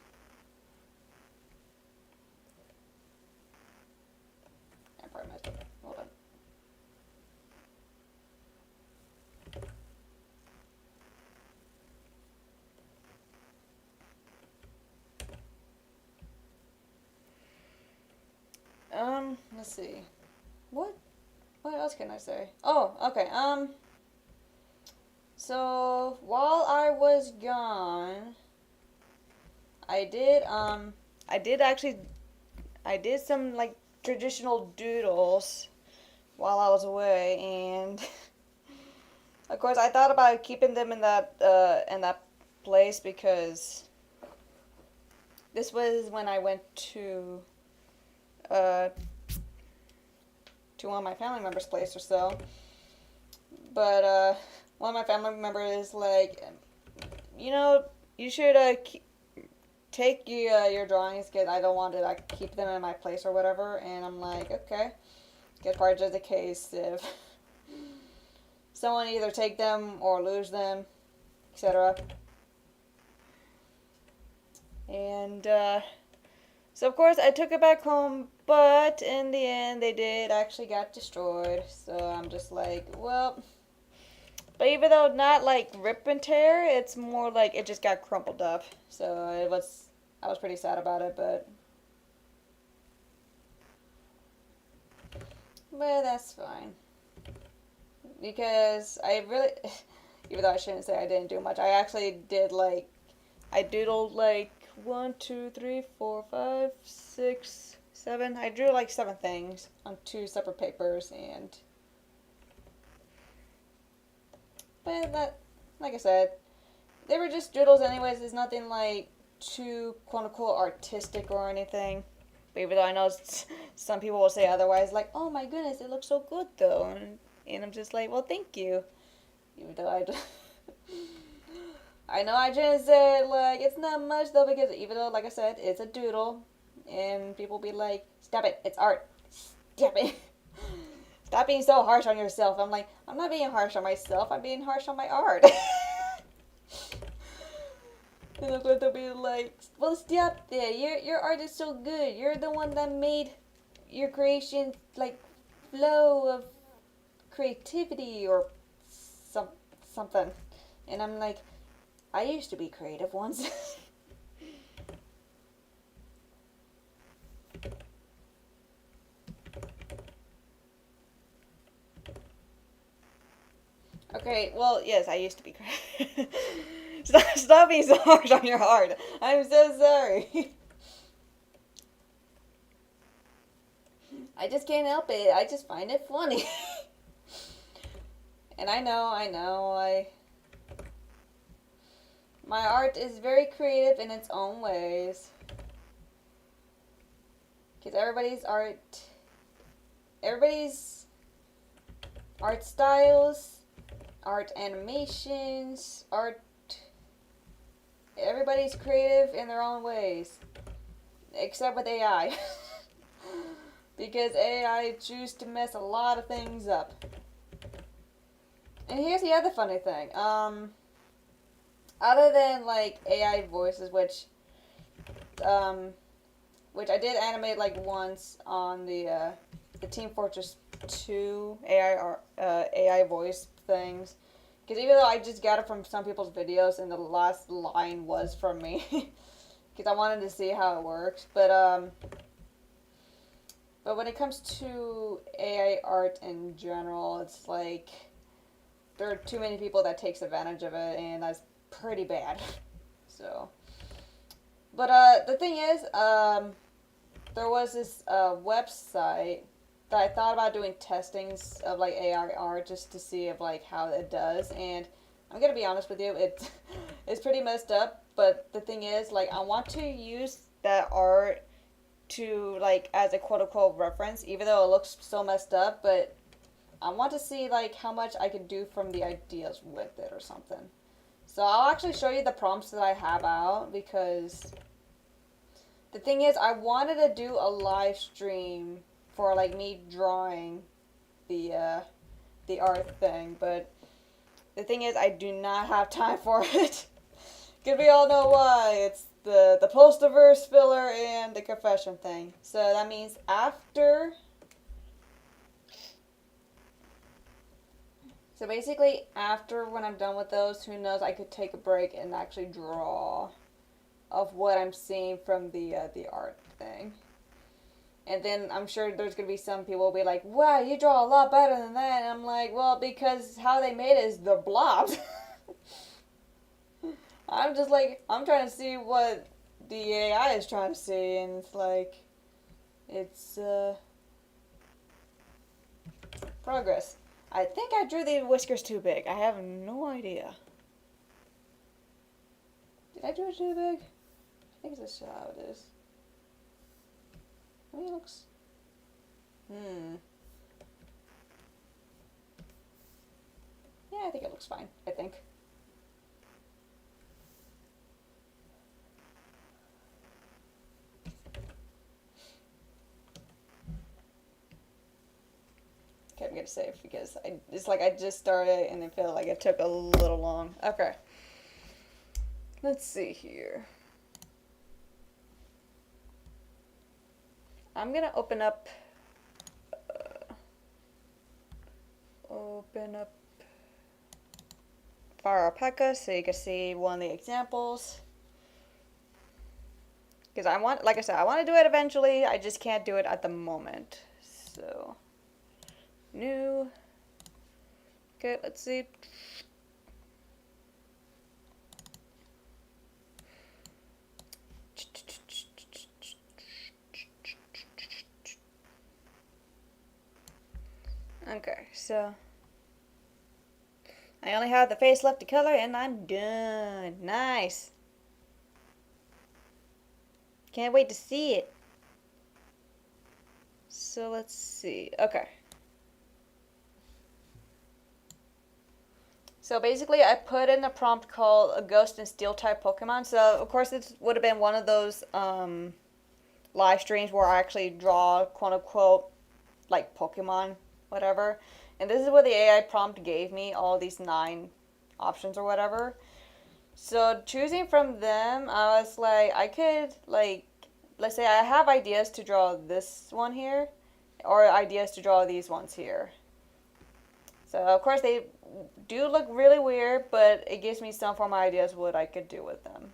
I probably messed up. Hold on. Let's see. What else can I say? Oh, okay. So while I was gone, I did actually, I did some like traditional doodles while I was away, and of course I thought about keeping them in that place because this was when I went uh to one of my family members' place or so. But one of my family members is like, you know, you should take your drawings because I don't want to like keep them in my place or whatever. And I'm like, okay. Guess part of the case if someone either take them or lose them, etc. And so of course I took it back home, but in the end they did actually got destroyed. So I'm just like, well, but even though not like rip and tear, it's more like it just got crumpled up. So I was pretty sad about it, but But that's fine. Because I really, even though I shouldn't say I didn't do much, I actually did like, I doodled like 1, 2, 3, 4, 5, 6, 7. I drew like 7 things on 2 separate papers, and but that, like I said, they were just doodles anyways. It's nothing like too quote unquote artistic or anything. But even though I know some people will say otherwise, like, oh my goodness, it looks so good though, and I'm just like, well, thank you. Even though I know I just said like it's not much though, because even though, like I said, it's a doodle, and people be like, stop it, it's art, stop it. Stop being so harsh on yourself. I'm like, I'm not being harsh on myself, I'm being harsh on my art. And of course they'll be like, well, stop there, your art is so good, you're the one that made your creation like flow of creativity or something. And I'm like, I used to be creative once. Okay, well, yes, I used to be creative. Stop being so harsh on your art. I'm so sorry. I just can't help it. I just find it funny. And I know, my art is very creative in its own ways. Because everybody's art styles, art animations, everybody's creative in their own ways. Except with AI. Because AI choose to mess a lot of things up. And here's the other funny thing. Other than like AI voices, which I did animate like once on the Team Fortress 2 AI voice things. Because even though I just got it from some people's videos, and the last line was from me, because I wanted to see how it works. But when it comes to AI art in general, it's like there are too many people that takes advantage of it, and that's pretty bad. So, but the thing is, there was this website that I thought about doing testings of like AI art just to see if like how it does, and I'm gonna be honest with you, it's pretty messed up. But the thing is, like, I want to use that art to like as a quote unquote reference, even though it looks so messed up. But I want to see like how much I could do from the ideas with it or something. So I'll actually show you the prompts that I have out, because the thing is, I wanted to do a live stream for like me drawing the art thing, but the thing is, I do not have time for it. Because we all know why. It's the post-verse filler and the confession thing. So that means after. So basically, after when I'm done with those, who knows, I could take a break and actually draw of what I'm seeing from the art thing. And then I'm sure there's going to be some people will be like, wow, you draw a lot better than that. And I'm like, well, because how they made it is the blobs. I'm just like, I'm trying to see what the AI is trying to see. And it's like, it's progress. I think I drew the whiskers too big. I have no idea. Did I draw it too big? I think this is how it is. I mean, it looks... Yeah, I think it looks fine. I think. Okay, I'm gonna save because it's like I just started and it felt like it took a little long. Okay. Let's see here. I'm gonna open up Fire Alpaca so you can see one of the examples. Because I want, like I said, I want to do it eventually. I just can't do it at the moment. So new. Okay, let's see. Okay, so I only have the face left to color and I'm done. Nice. Can't wait to see it. So let's see. Okay. So basically, I put in a prompt called a Ghost and Steel type Pokemon. So of course, this would have been one of those live streams where I actually draw quote unquote like Pokemon, whatever. And this is what the AI prompt gave me, all these 9 options or whatever. So choosing from them, I was like, I could like, let's say I have ideas to draw this one here, or ideas to draw these ones here. So of course they do look really weird, but it gives me some form of ideas what I could do with them.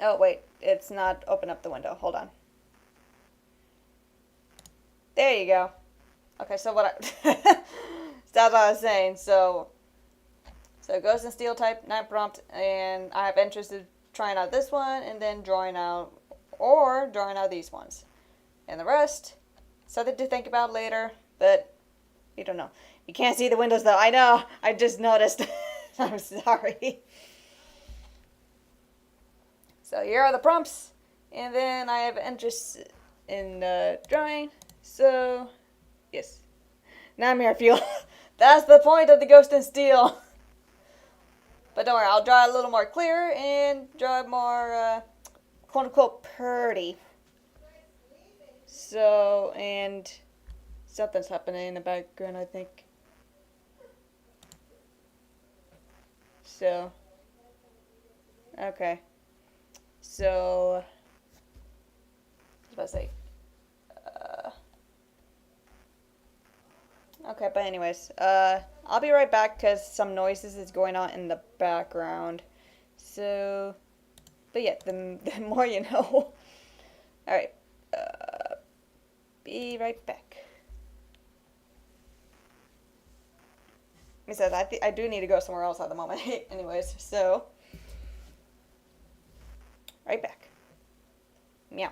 Oh wait, it's not open up the window. Hold on. There you go. Okay, so what I that's what I was saying. So Ghost and Steel type, night prompt, and I have interest in trying out this one and then drawing out these ones. And the rest, something to think about later, but you don't know. You can't see the windows though. I know. I just noticed. I'm sorry. So here are the prompts, and then I have interest in drawing. So yes, nightmare fuel. That's the point of the Ghost and Steel. But don't worry, I'll draw it a little more clear and draw it more quote unquote pretty. So, and something's happening in the background, I think. So, okay. So, I was about to say. Okay, but anyways, I'll be right back because some noises is going on in the background. So, but yeah, the more you know. Alright, be right back. He says, I do need to go somewhere else at the moment. Anyways, so, right back. Meow.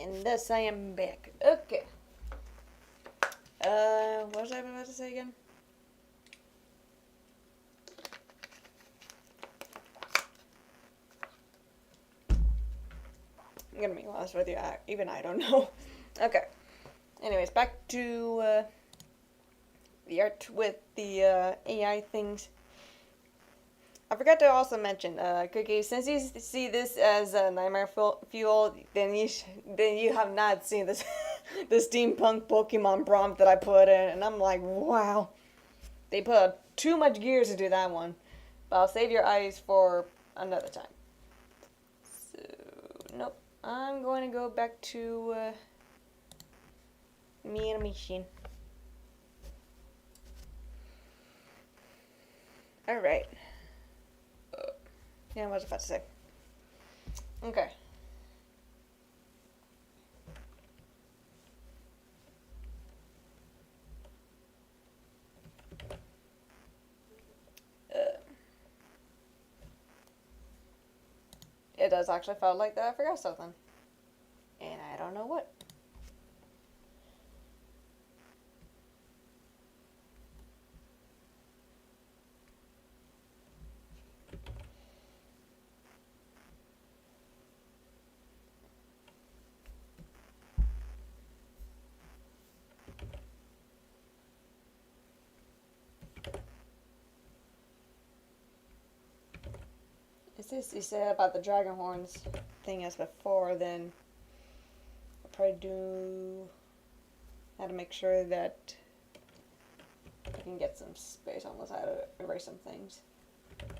And thus I am back. Okay. What was I about to say again? I'm gonna be honest with you, even I don't know. Okay. Anyways, back to the art with the AI things. I forgot to also mention, Cookie, since you see this as a nightmare fuel, then you have not seen this the steampunk Pokemon prompt that I put in, and I'm like, wow, they put too much gears to do that one. But I'll save your eyes for another time. So nope, I'm going to go back to me and a machine. All right. Yeah, what was I about to say? Okay. It does actually feel like that I forgot something. And I don't know what. Is this you said about the dragon horns thing as before, then I'll probably do how to make sure that I can get some space on the side to erase some things.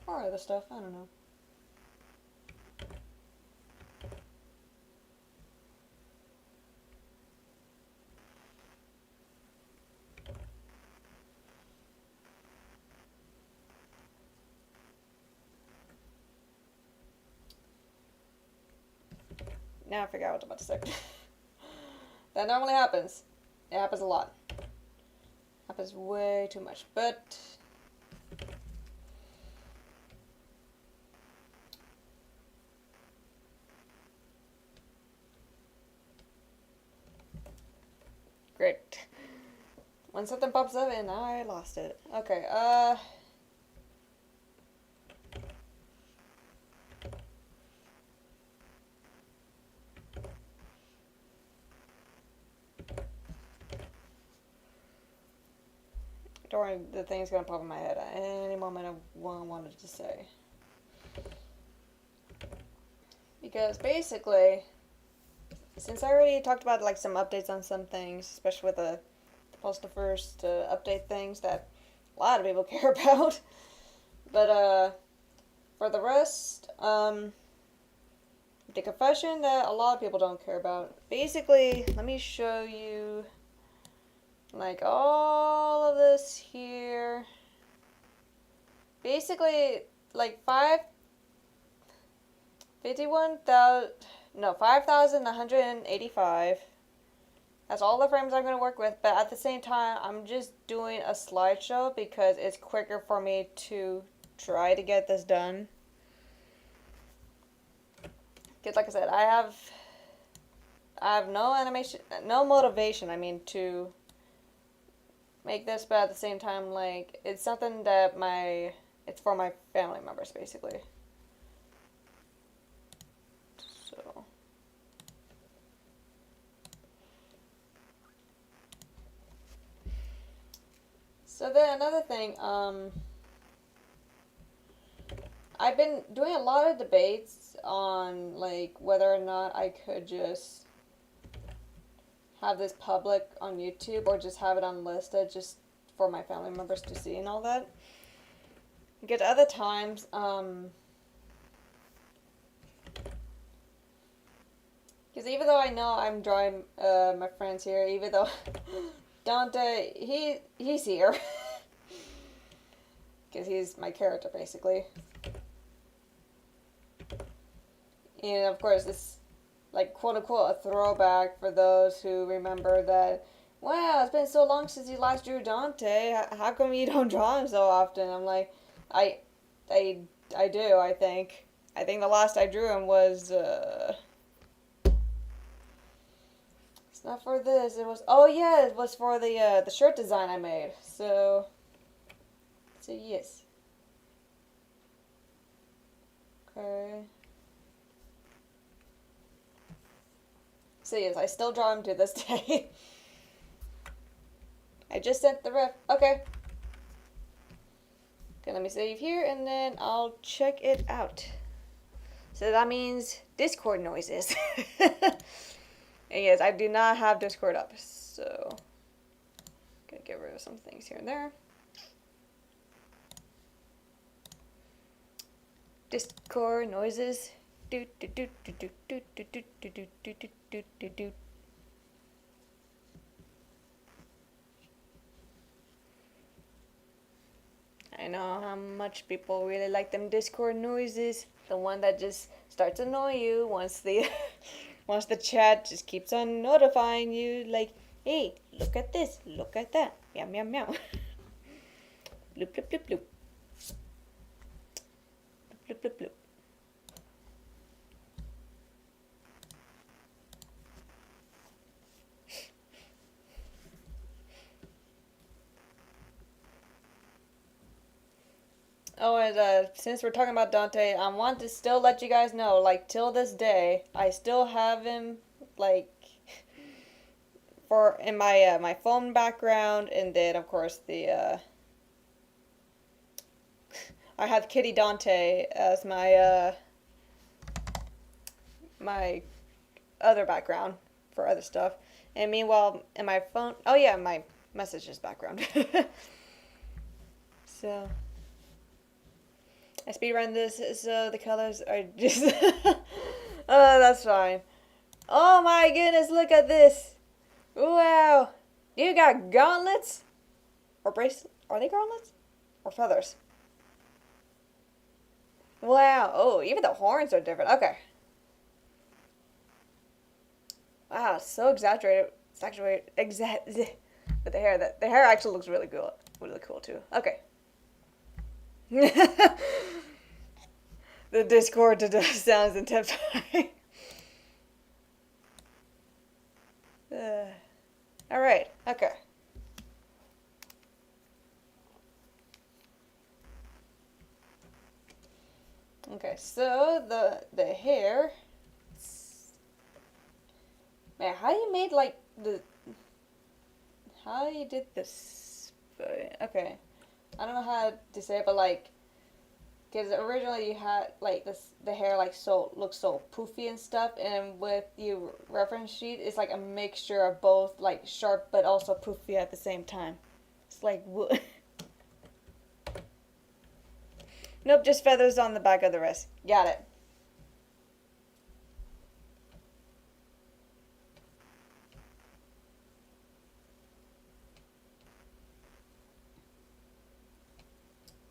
Or other stuff, I don't know. Now I forgot what I was about to say. That normally happens. It happens a lot. Happens way too much, but great. When something pops up and I lost it. Okay, don't worry, the thing's gonna pop in my head at any moment I wanted to say. Because basically, since I already talked about like some updates on some things, especially with the post the first update things that a lot of people care about, but for the rest, the confession that a lot of people don't care about. Basically, let me show you like all of this here. Basically, like 5,185. That's all the frames I'm going to work with, but at the same time, I'm just doing a slideshow because it's quicker for me to try to get this done. Because like I said, I have no motivation, to make this, but at the same time, like, it's something that it's for my family members, basically. So then another thing, I've been doing a lot of debates on like whether or not I could just have this public on YouTube or just have it unlisted just for my family members to see and all that. Because other times, because even though I know I'm drawing my friends here, even though Dante, he's here. Because he's my character, basically. And of course, it's like quote-unquote a throwback for those who remember that, wow, it's been so long since you last drew Dante. How come you don't draw him so often? I'm like, I do, I think. I think the last I drew him was, Not for this. It was. Oh yeah, it was for the shirt design I made. So yes. Okay. So yes, I still draw him to this day. I just sent the ref. Okay. Okay, let me save here and then I'll check it out. So that means Discord noises. And yes, I do not have Discord up, so I'm gonna get rid of some things here and there. Discord noises. Do do do do do do do do do do do do do do. I know how much people really like them Discord noises. The one that just starts to annoy you once the once the chat just keeps on notifying you, like, hey, look at this, look at that, meow meow meow. Bloop bloop bloop bloop. Bloop bloop bloop. Oh, and since we're talking about Dante, I want to still let you guys know, like, till this day, I still have him, like, for in my my phone background, and then of course the I have Kitty Dante as my other background for other stuff, and meanwhile in my phone, oh yeah, my messages background. So I speedrun this, so the colors are just oh, that's fine. Oh my goodness, look at this. Wow. You got gauntlets? Or bracelets? Are they gauntlets? Or feathers? Wow. Oh, even the horns are different. Okay. Wow, so exaggerated. But the hair actually looks really cool. Really cool too. Okay. The Discord sounds intensifying. Alright, okay. Okay, so the hair. Man, how you made like how you did this? Okay, I don't know how to say it, but like, because originally you had like the hair like looks so poofy and stuff, and with your reference sheet, it's like a mixture of both like sharp but also poofy at the same time. It's like nope, just feathers on the back of the wrist. Got it.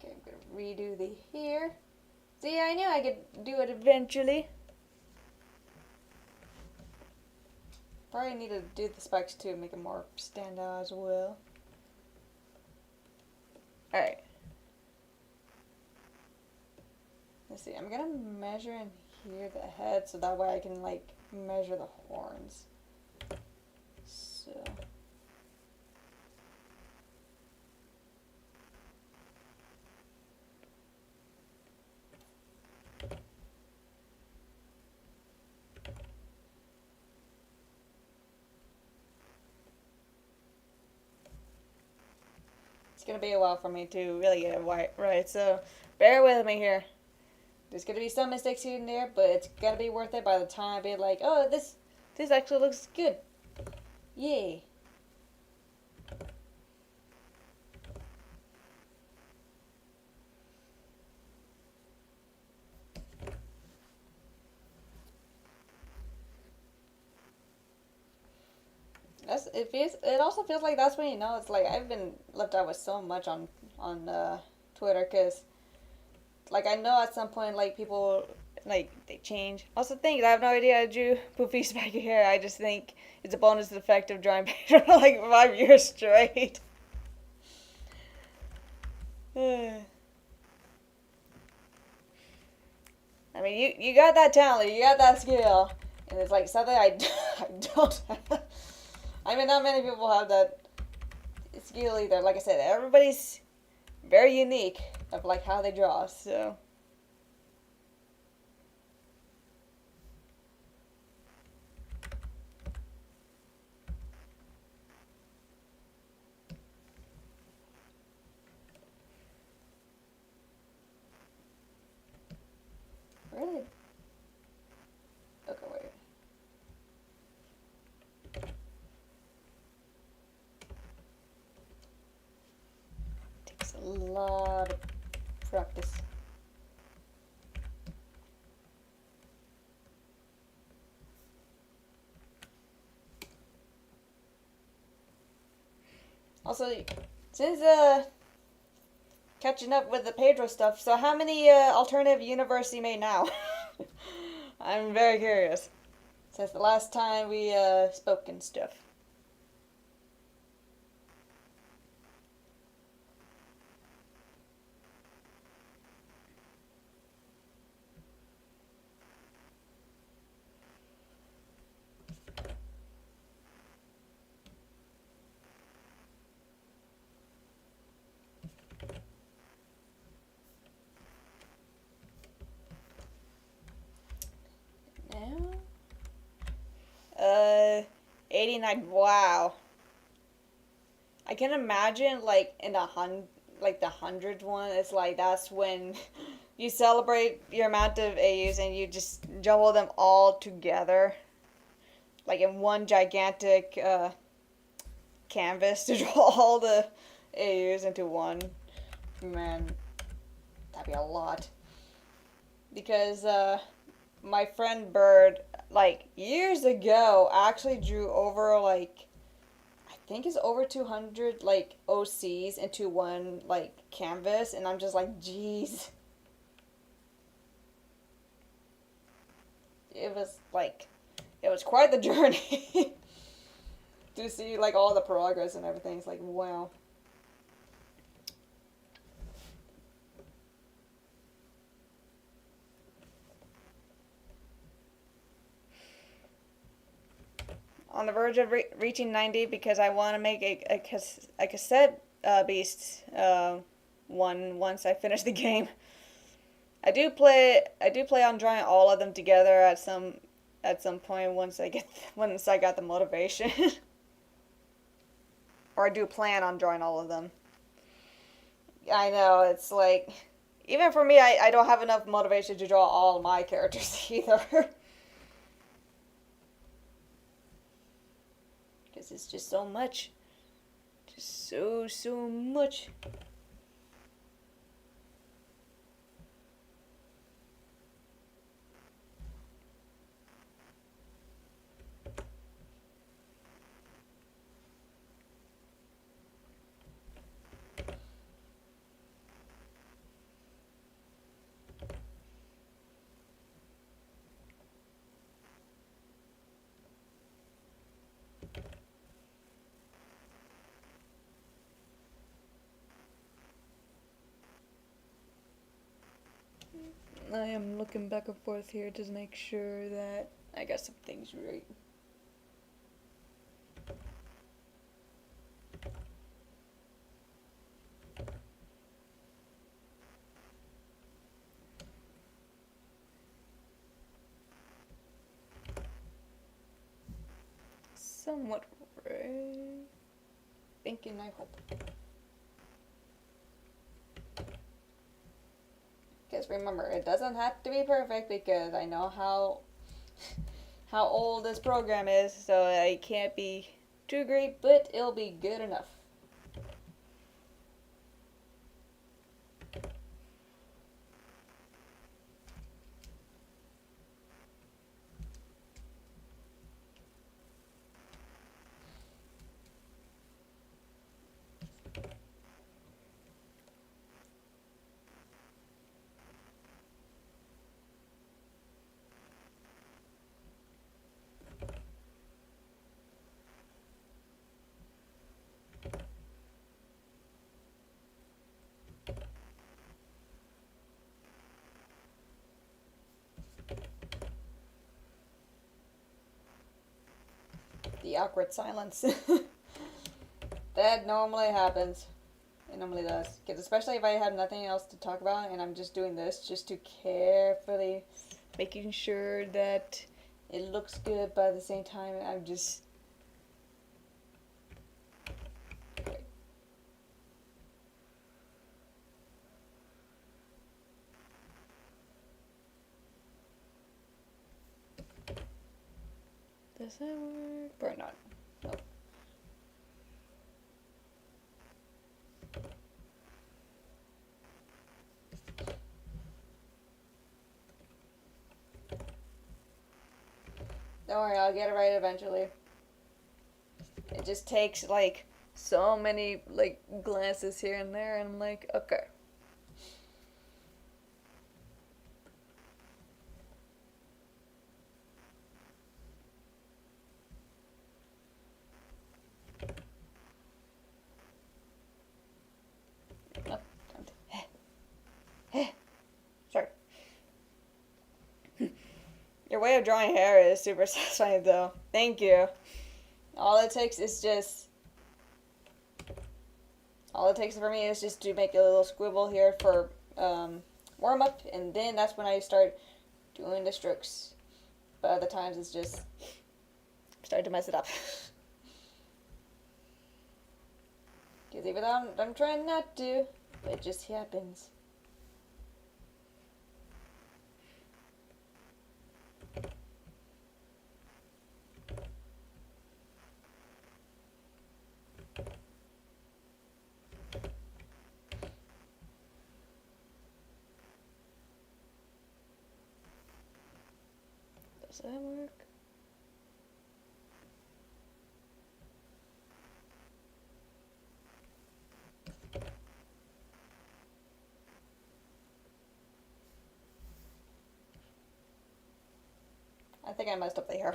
Okay, I'm gonna redo the hair. See, I knew I could do it eventually. Probably need to do the spikes too, make it more stand out as well. Alright. Let's see, I'm gonna measure in here the head so that way I can like measure the horns. So it's gonna be a while for me to really get it right, so bear with me here. There's gonna be some mistakes here and there, but it's gonna be worth it by the time I be like, oh, this actually looks good. Yay. It also feels like that's when you know it's like I've been left out with so much on Twitter, because like I know at some point like people like they change. Also think I have no idea I drew poofy spiky hair. I just think it's a bonus effect of drawing paint for like 5 years straight. I mean, you got that talent, you got that skill, and it's like something I don't have. I mean, not many people have that skill either. Like I said, everybody's very unique of like how they draw. So really, okay, wait. Takes a lot of practice. Also, since catching up with the Pedro stuff, so how many alternative universe you made now? I'm very curious. Since the last time we spoke and stuff. Now, 89. Wow. I can imagine like in like the 100th one. It's like that's when you celebrate your amount of AUs and you just jumble them all together, like in one gigantic canvas to draw all the AUs into one. Man, that'd be a lot. Because my friend Bird, like years ago, actually drew over like I think it's over 200 like OCs into one like canvas, and I'm just like, geez. It was like, it was quite the journey to see like all the progress and everything. It's like, wow. On the verge of reaching 90 because I want to make a cassette beast one once I finish the game. I do play on drawing all of them together at some point once I got the motivation. Or I do plan on drawing all of them. I know, it's like even for me I don't have enough motivation to draw all my characters either. Because it's just so much. Just so much. I am looking back and forth here to make sure that I got some things right. Somewhat right. Thinking, I hope. Because remember, it doesn't have to be perfect because I know how old this program is, so it can't be too great, but it'll be good enough. the awkward silence. That normally happens. It normally does. Because especially if I have nothing else to talk about and I'm just doing this just to carefully making sure that it looks good, but at the same time I'm just... Okay. Does that work? Or not? Nope. Don't worry, I'll get it right eventually. It just takes like so many like glances here and there, and I'm like, okay. Oh, sorry. Your way of drawing hair is super satisfying though. Thank you. All it takes for me is just to make a little squibble here for warm up, and then that's when I start doing the strokes. But other times it's just start to mess it up. Because even though I'm trying not to, but it just happens. Does that work? I think I messed up the hair.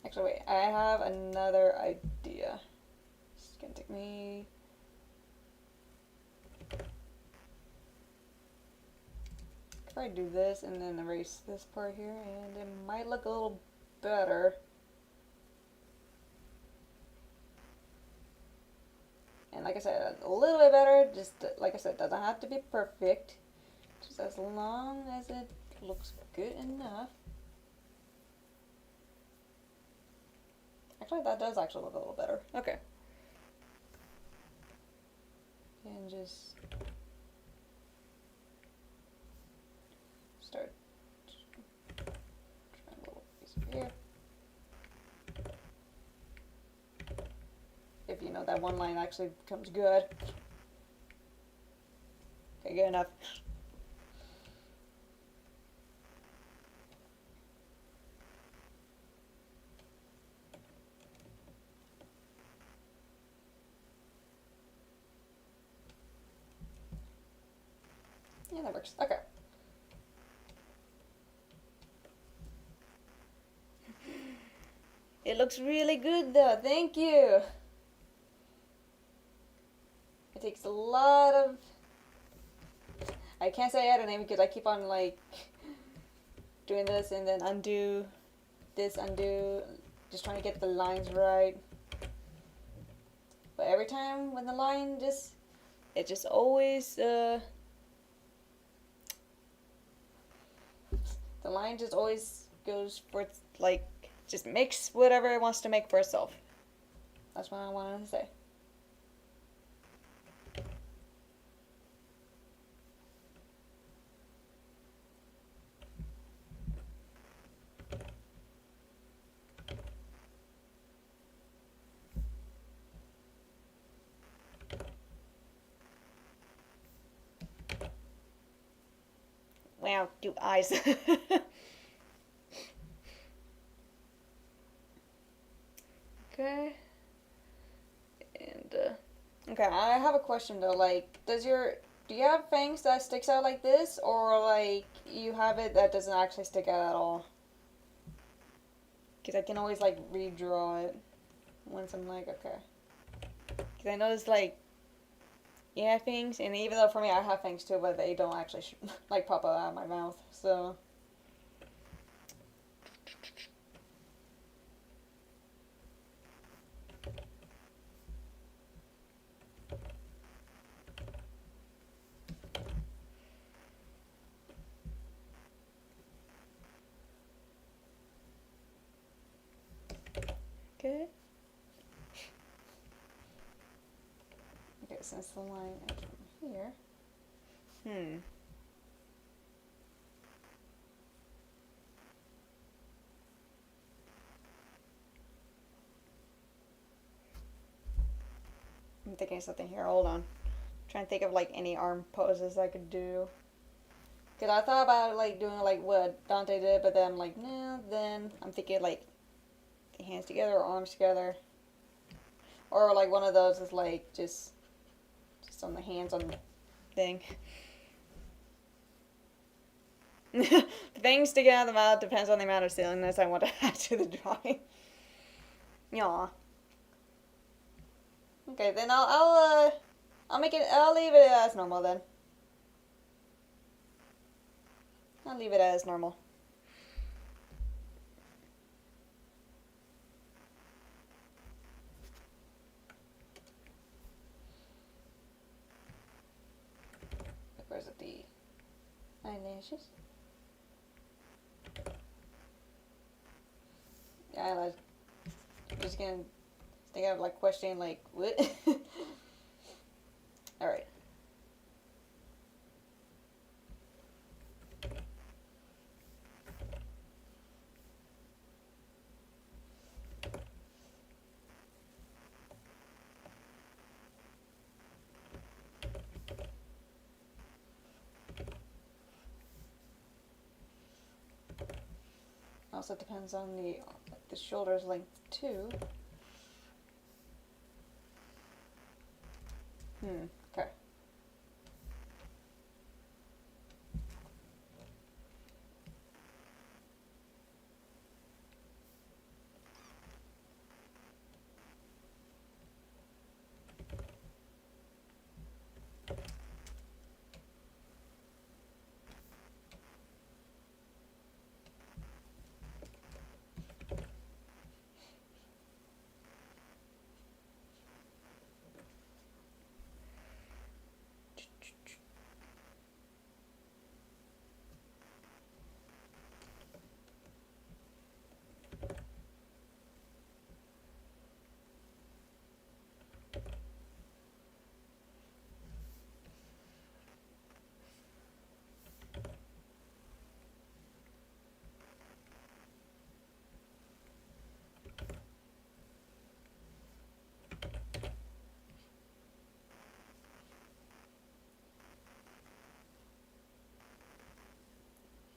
Actually, wait, I have another idea. It's gonna take me... If I do this and then erase this part here, and it might look a little better. And like I said, a little bit better, just like I said, doesn't have to be perfect. Just as long as it looks good enough. Actually, that does actually look a little better. Okay. And just start trying a little piece of here. If you know that one line actually becomes good. Okay, good enough. Yeah, that works. Okay. It looks really good though. Thank you. It takes a lot of... I can't say editing because I keep on like doing this and then undo, this, undo, just trying to get the lines right. But every time when the line just, it just always, the line just always goes for, like, just makes whatever it wants to make for itself. That's what I wanted to say. Wow, do eyes. Okay. And, okay, I have a question though. Like, do you have fangs that sticks out like this, or like you have it that doesn't actually stick out at all? Because I can always like redraw it once I'm like, okay. Because I noticed like, yeah, things, and even though for me I have things too, but they don't actually like pop out of my mouth. So okay. Okay, since the line is from here. I'm thinking of something here. Hold on. I'm trying to think of like any arm poses I could do. Cause I thought about like doing like what Dante did, but then I'm like, no. Then I'm thinking like hands together or arms together, or like one of those is like just on the hands on the thing. Things sticking out of the mouth depends on the amount of silliness I want to add to the drawing. Yeah. Okay, then I'll make it. I'll leave it as normal then. I'll leave it as normal. Where's it? The eyelashes. Yeah, I'm just gonna think of like questioning like what. All right. Also depends on the shoulder's length too. Okay.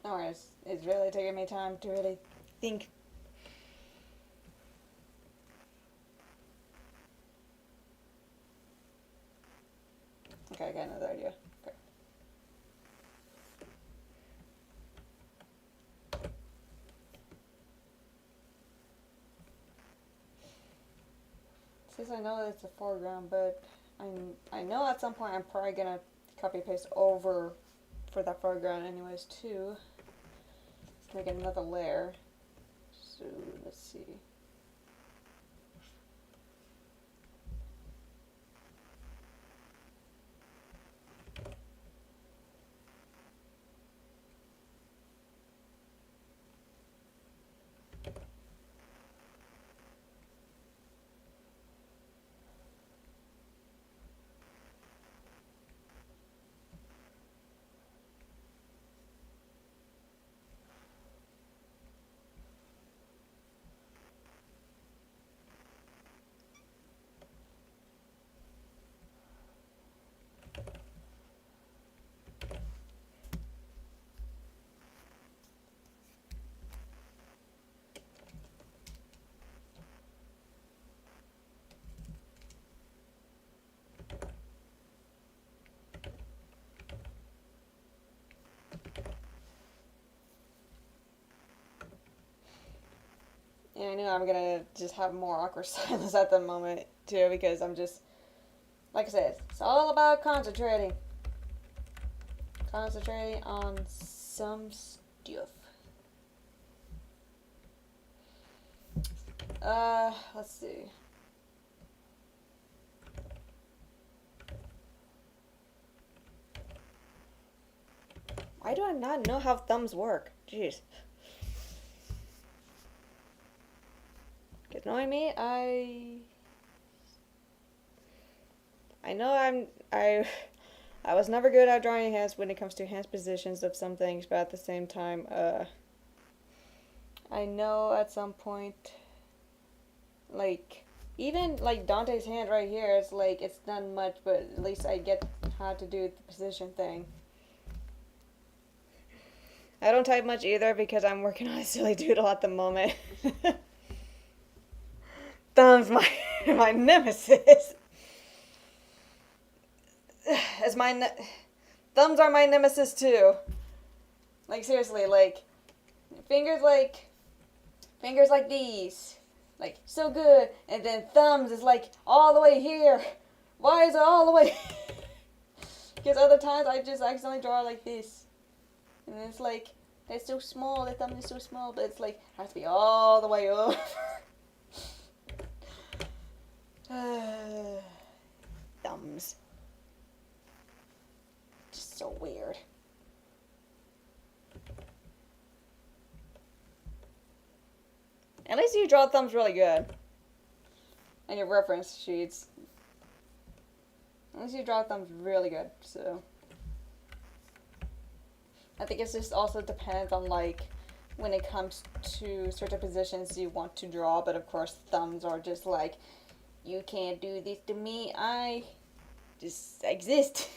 Alright, it's really taking me time to really think. Okay, I got another idea. Okay. Since I know it's a foreground, but I know at some point I'm probably gonna copy paste over for that foreground anyways too. Let's make another layer. So let's see. Yeah, I know I'm gonna just have more awkward silence at the moment too because I'm just Like I said, it's all about concentrating. Concentrating on some stuff. Let's see. Why do I not know how thumbs work? Jeez. Cause knowing me, I know I was never good at drawing hands when it comes to hands positions of some things, but at the same time, I know at some point, like, even like Dante's hand right here, it's like it's not much, but at least I get how to do the position thing. I don't type much either because I'm working on a silly doodle at the moment. Thumbs, my nemesis. As thumbs are my nemesis too. Like seriously, like fingers like these, like so good, and then thumbs is like all the way here. Why is it all the way? Because other times I just accidentally draw like this, and it's like it's so small. The thumb is so small, but it's like it has to be all the way up. Thumbs. Just so weird. At least you draw thumbs really good. And your reference sheets. At least you draw thumbs really good, so. I think it just also depends on like when it comes to certain positions you want to draw, but of course thumbs are just like, you can't do this to me, I just exist.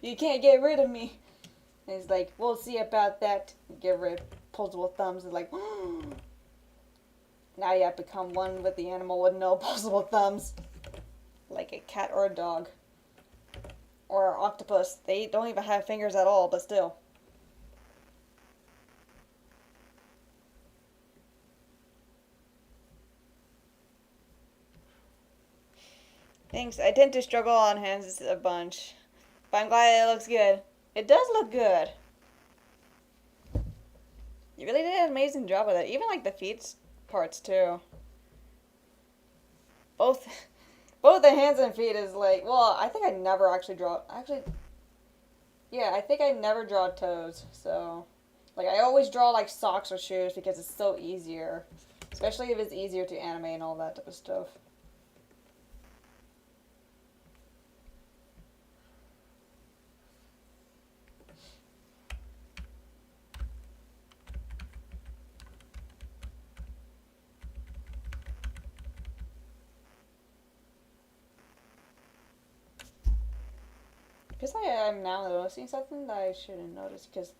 You can't get rid of me. And it's like, we'll see about that. Get rid of opposable thumbs. It's like, now you have to become one with the animal with no opposable thumbs. Like a cat or a dog. Or an octopus. They don't even have fingers at all, but still. Thanks. I tend to struggle on hands a bunch. But I'm glad it looks good. It does look good. You really did an amazing job with it. Even like the feet parts too. Both the hands and feet is like, well, I think I never actually draw, yeah, I think I never draw toes, so, like, I always draw, like, socks or shoes because it's so easier, especially if it's easier to animate and all that type of stuff. Because I'm now noticing something that I shouldn't notice, because...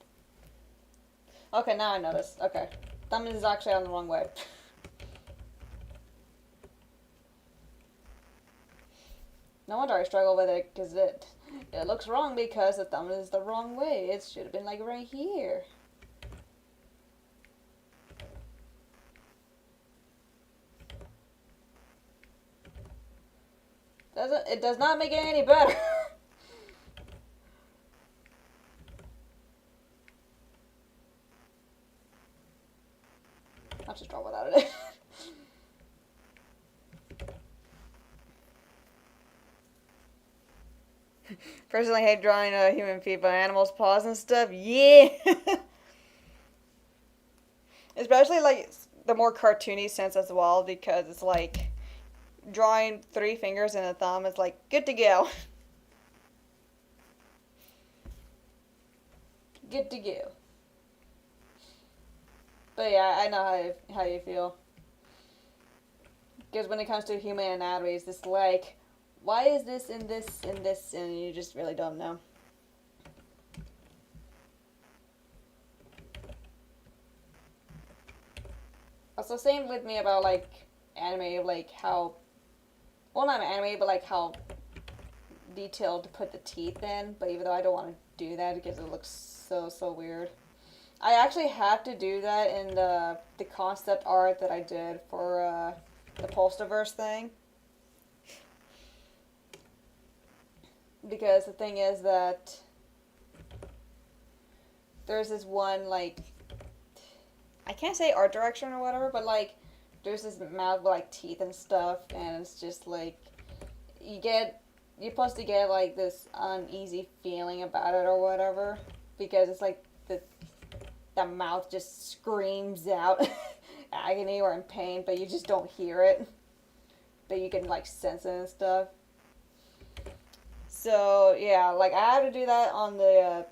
Okay, now I notice. Okay. Thumb is actually on the wrong way. No wonder I struggle with it, because it looks wrong because the thumb is the wrong way. It should have been, like, right here. It does not make it any better. I'll just draw without it. Personally, I hate drawing human feet, but animals' paws and stuff, yeah! Especially, like, the more cartoony sense as well, because it's like, drawing 3 fingers and a thumb is like, good to go. Good to go. But yeah, I know how you feel. Because when it comes to human anatomy, it's just like, why is this and this and this, and you just really don't know. Also, same with me about, like, anime, like, how, well, not anime, but, like, how detailed to put the teeth in, but even though I don't want to do that because it looks so weird. I actually have to do that in the concept art that I did for the Posterverse thing. because the thing is that there's this one, like, I can't say art direction or whatever, but like there's this mouth with like teeth and stuff, and it's just like you're supposed to get like this uneasy feeling about it or whatever, because it's like the mouth just screams out agony or in pain, but you just don't hear it, but you can like sense it and stuff. So yeah, like I had to do that on the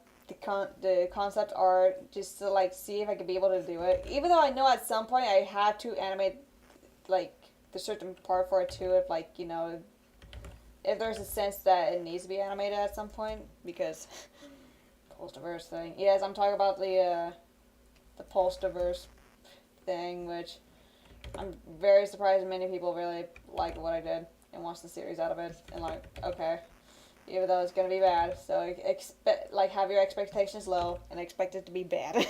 concept art just to like see if I could be able to do it. Even though I know at some point I had to animate like the certain part for it too, if like if there's a sense that it needs to be animated at some point, because post-diverse thing. Yes, I'm talking about the post-diverse thing, which I'm very surprised many people really like what I did and watch the series out of it, and like, okay, even though it's gonna be bad, so expect like have your expectations low and expect it to be bad.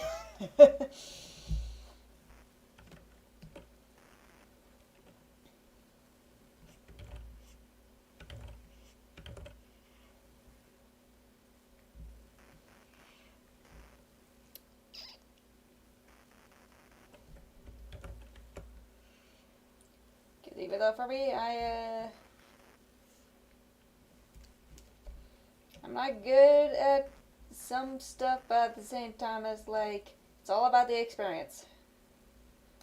Cause even though for me, I'm not good at some stuff, but at the same time, it's like it's all about the experience.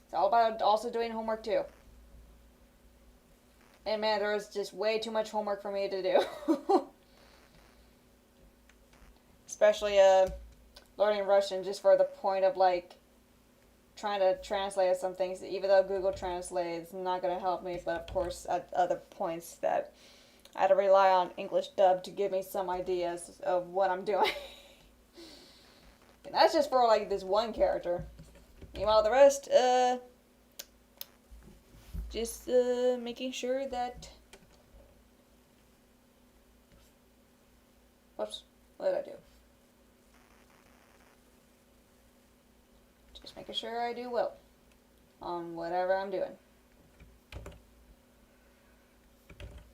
It's all about also doing homework too. And man, there was just way too much homework for me to do. Especially learning Russian just for the point of like trying to translate some things, even though Google Translate is not going to help me, but of course at other points that I had to rely on English dub to give me some ideas of what I'm doing. And that's just for like this one character. Meanwhile, the rest, just making sure that. Whoops, what did I do? Just making sure I do well on whatever I'm doing.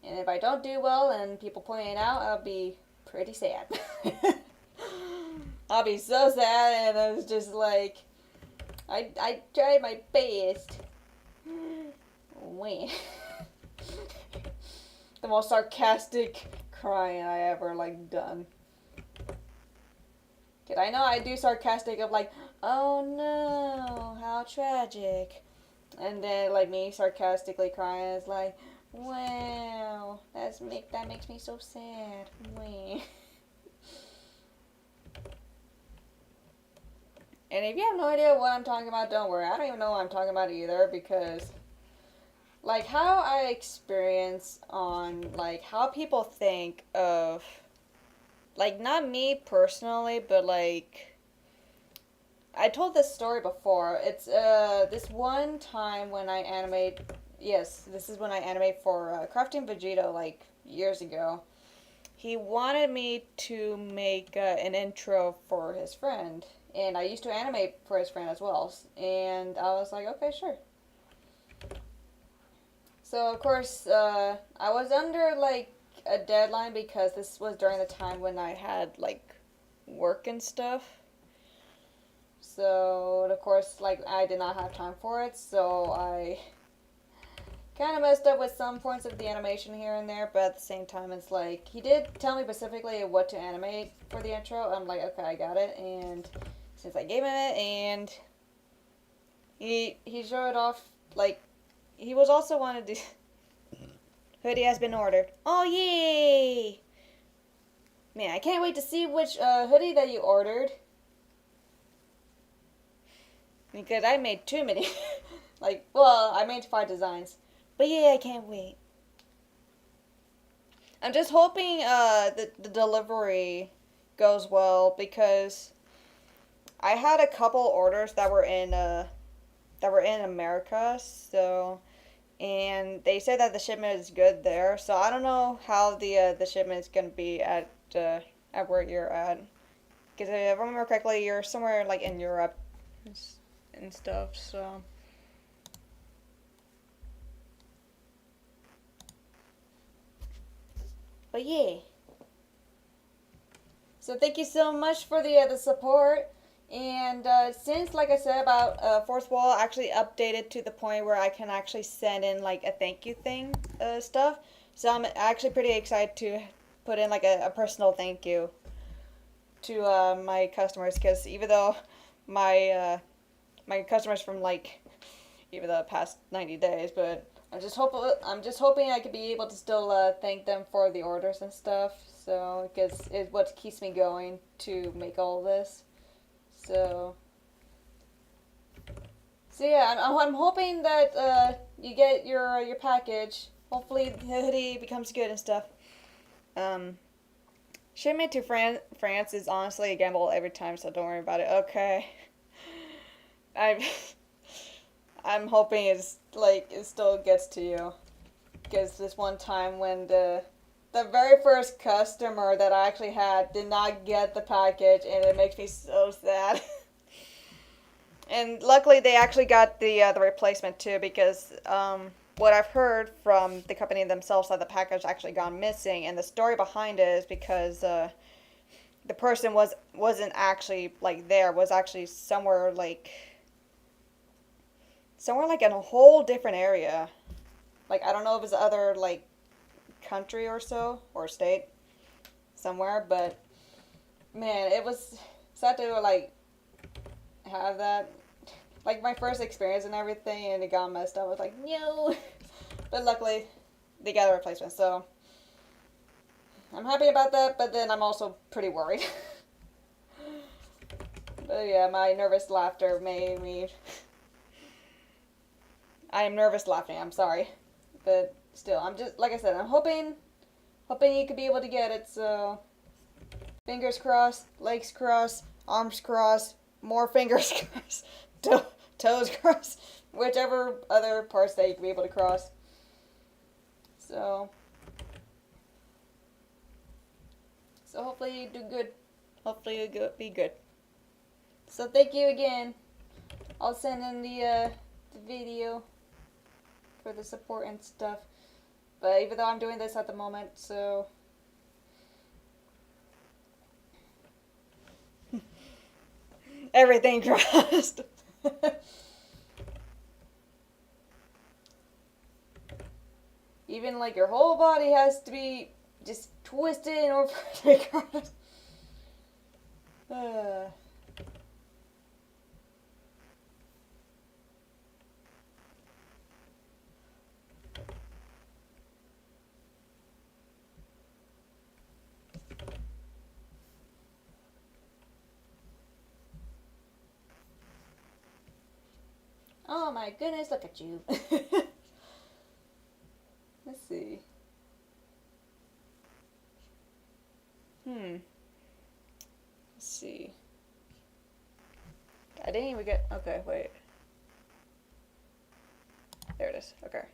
And if I don't do well and people point it out, I'll be pretty sad. I'll be so sad, and it's just like, I tried my best. Wait. The most sarcastic crying I ever like done. Cause I know I do sarcastic of like, oh no, how tragic. And then like me sarcastically crying is like, wow, that makes me so sad. Wow. And if you have no idea what I'm talking about, don't worry. I don't even know what I'm talking about either, because like how I experience on like how people think of like not me personally, but like I told this story before. It's this one time when I animate. Yes, this is when I animate for Crafting Vegito like years ago. He wanted me to make an intro for his friend, and I used to animate for his friend as well. And I was like, okay, sure. So of course, I was under like a deadline because this was during the time when I had like work and stuff. So of course, like I did not have time for it, so I kind of messed up with some points of the animation here and there. But at the same time, it's like he did tell me specifically what to animate for the intro. I'm like, okay, I got it. And since I gave him it, and he showed off like he was also wanted to. Hoodie has been ordered. Oh yay! Man, I can't wait to see which hoodie that you ordered. Because I made too many. Like, well, I made 5 designs. But yeah, I can't wait. I'm just hoping the delivery goes well, because I had a couple orders that were in America, so and they said that the shipment is good there. So I don't know how the shipment is gonna be at where you're at. Because if I remember correctly, you're somewhere like in Europe and stuff. So. But yeah. So thank you so much for the support. And since, like I said, about fourth wall actually updated to the point where I can actually send in like a thank you thing stuff. So I'm actually pretty excited to put in like a personal thank you to my customers, because even though my customers from like even the past 90 days, but I'm just hoping I could be able to still thank them for the orders and stuff. So because it's what keeps me going to make all this. So yeah, I'm hoping that you get your package. Hopefully the hoodie becomes good and stuff. Um, Shipment to France is honestly a gamble every time, so don't worry about it. Okay. I'm I'm hoping it's like it still gets to you. Because this one time when the very first customer that I actually had did not get the package, and it makes me so sad. And luckily they actually got the replacement too, because what I've heard from the company themselves that the package actually gone missing, and the story behind it is because the person wasn't actually like there, was actually somewhere like in a whole different area. Like I don't know if it's other like country or so, or state somewhere, but man, it was sad to like have that like my first experience and everything, and it got messed up. I was like, no. But luckily they got a replacement, so I'm happy about that, but then I'm also pretty worried. But yeah, my nervous laughter made me I am nervous laughing, I'm sorry. But still, I'm just like I said, I'm hoping you could be able to get it, so fingers crossed, legs crossed, arms crossed, more fingers crossed, toes crossed, whichever other parts that you can be able to cross. So hopefully you do good. Hopefully you be good. So thank you again. I'll send in the video for the support and stuff. But even though I'm doing this at the moment, so everything crossed. Even like your whole body has to be just twisted in order for it to cross. Oh my goodness, look at you. Let's see. Let's see. I didn't even get. Okay, wait. There it is. Okay.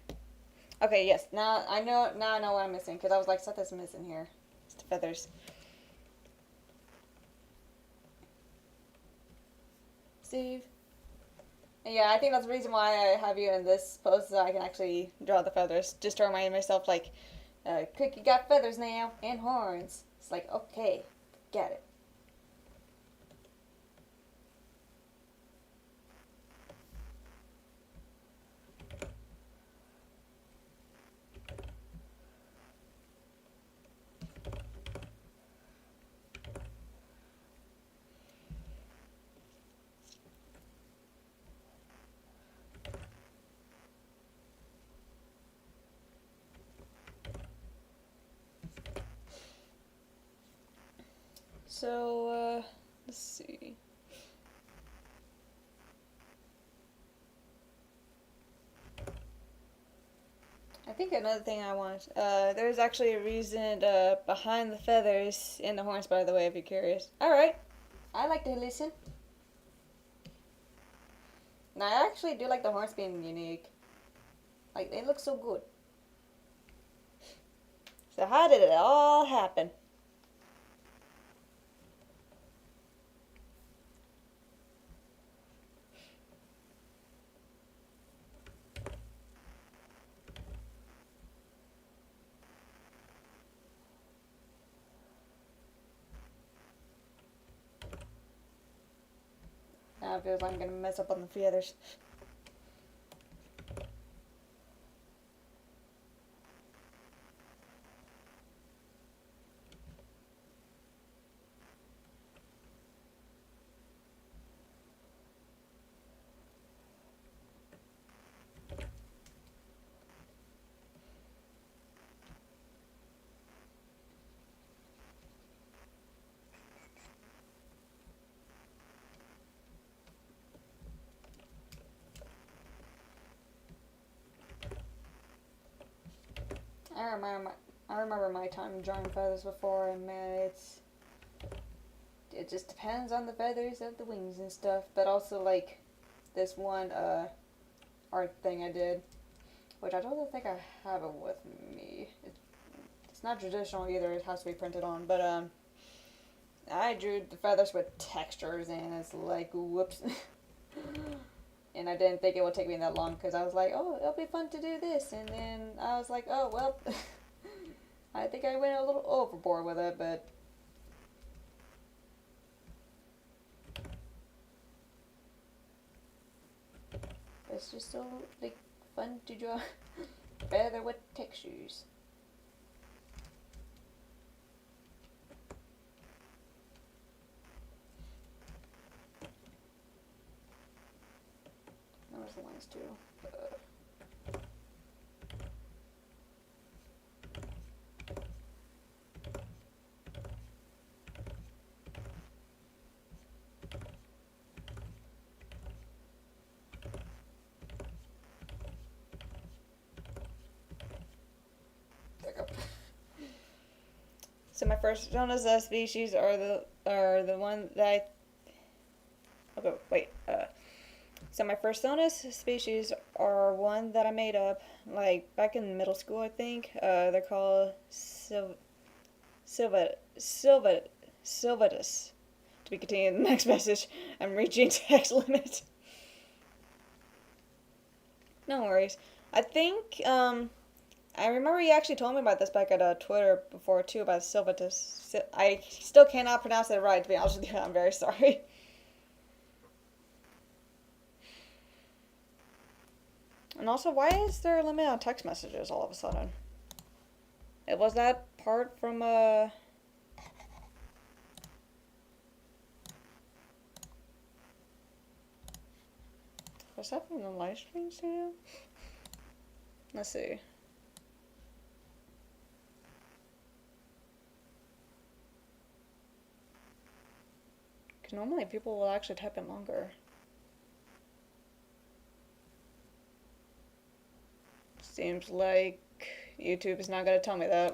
Okay, yes. Now I know. Now I know what I'm missing, because I was like, something's missing here. It's the feathers. Steve. And yeah, I think that's the reason why I have you in this pose, so I can actually draw the feathers, just to remind myself, like, Cookie got feathers now and horns. It's like, okay, get it. So, let's see. I think another thing I want, there's actually a reason behind the feathers in the horns, by the way, if you're curious. Alright, I like to listen. Now, I actually do like the horns being unique. Like, they look so good. So how did it all happen? I feel like I'm gonna mess up on the feathers. I remember my time drawing feathers before, and man, it just depends on the feathers of the wings and stuff. But also like this one art thing I did, which I don't think I have it with me. It's not traditional either. It has to be printed on. But I drew the feathers with textures, and it's like whoops. And I didn't think it would take me that long because I was like, oh, it'll be fun to do this. And then I was like, oh, well, I think I went a little overboard with it, but it's just so like fun to draw feather with textures. There's the lines too. There we go. So my first Jonas species are the one that I. Okay, wait. So my personas species are one that I made up like back in middle school, I think. They're called Sylvatus. To be continued in the next message. I'm reaching text limit. No worries. I think I remember you actually told me about this back at Twitter before too about Sylvatus. I still cannot pronounce it right, to be honest with you. I'm very sorry. And also, why is there a limit on text messages all of a sudden? Was that part from was that from the live stream studio? Let's see. Because normally people will actually type in longer. Seems like YouTube is not going to tell me that.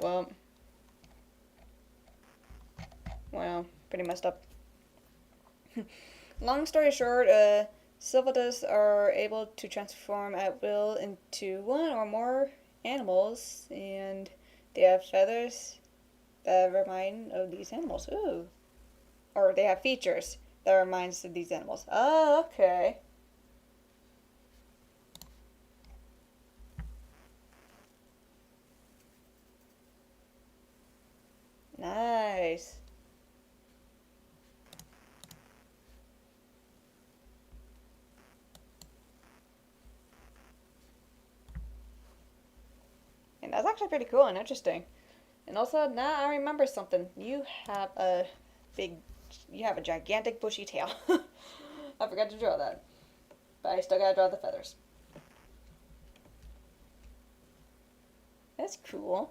Well, pretty messed up. Long story short, Sylvatus are able to transform at will into one or more animals, and they have feathers that remind of these animals. Ooh. Or they have features that reminds of these animals. Oh, okay. Nice. And that's actually pretty cool and interesting. And also, now I remember something. You have a gigantic bushy tail. I forgot to draw that. But I still gotta draw the feathers. That's cool.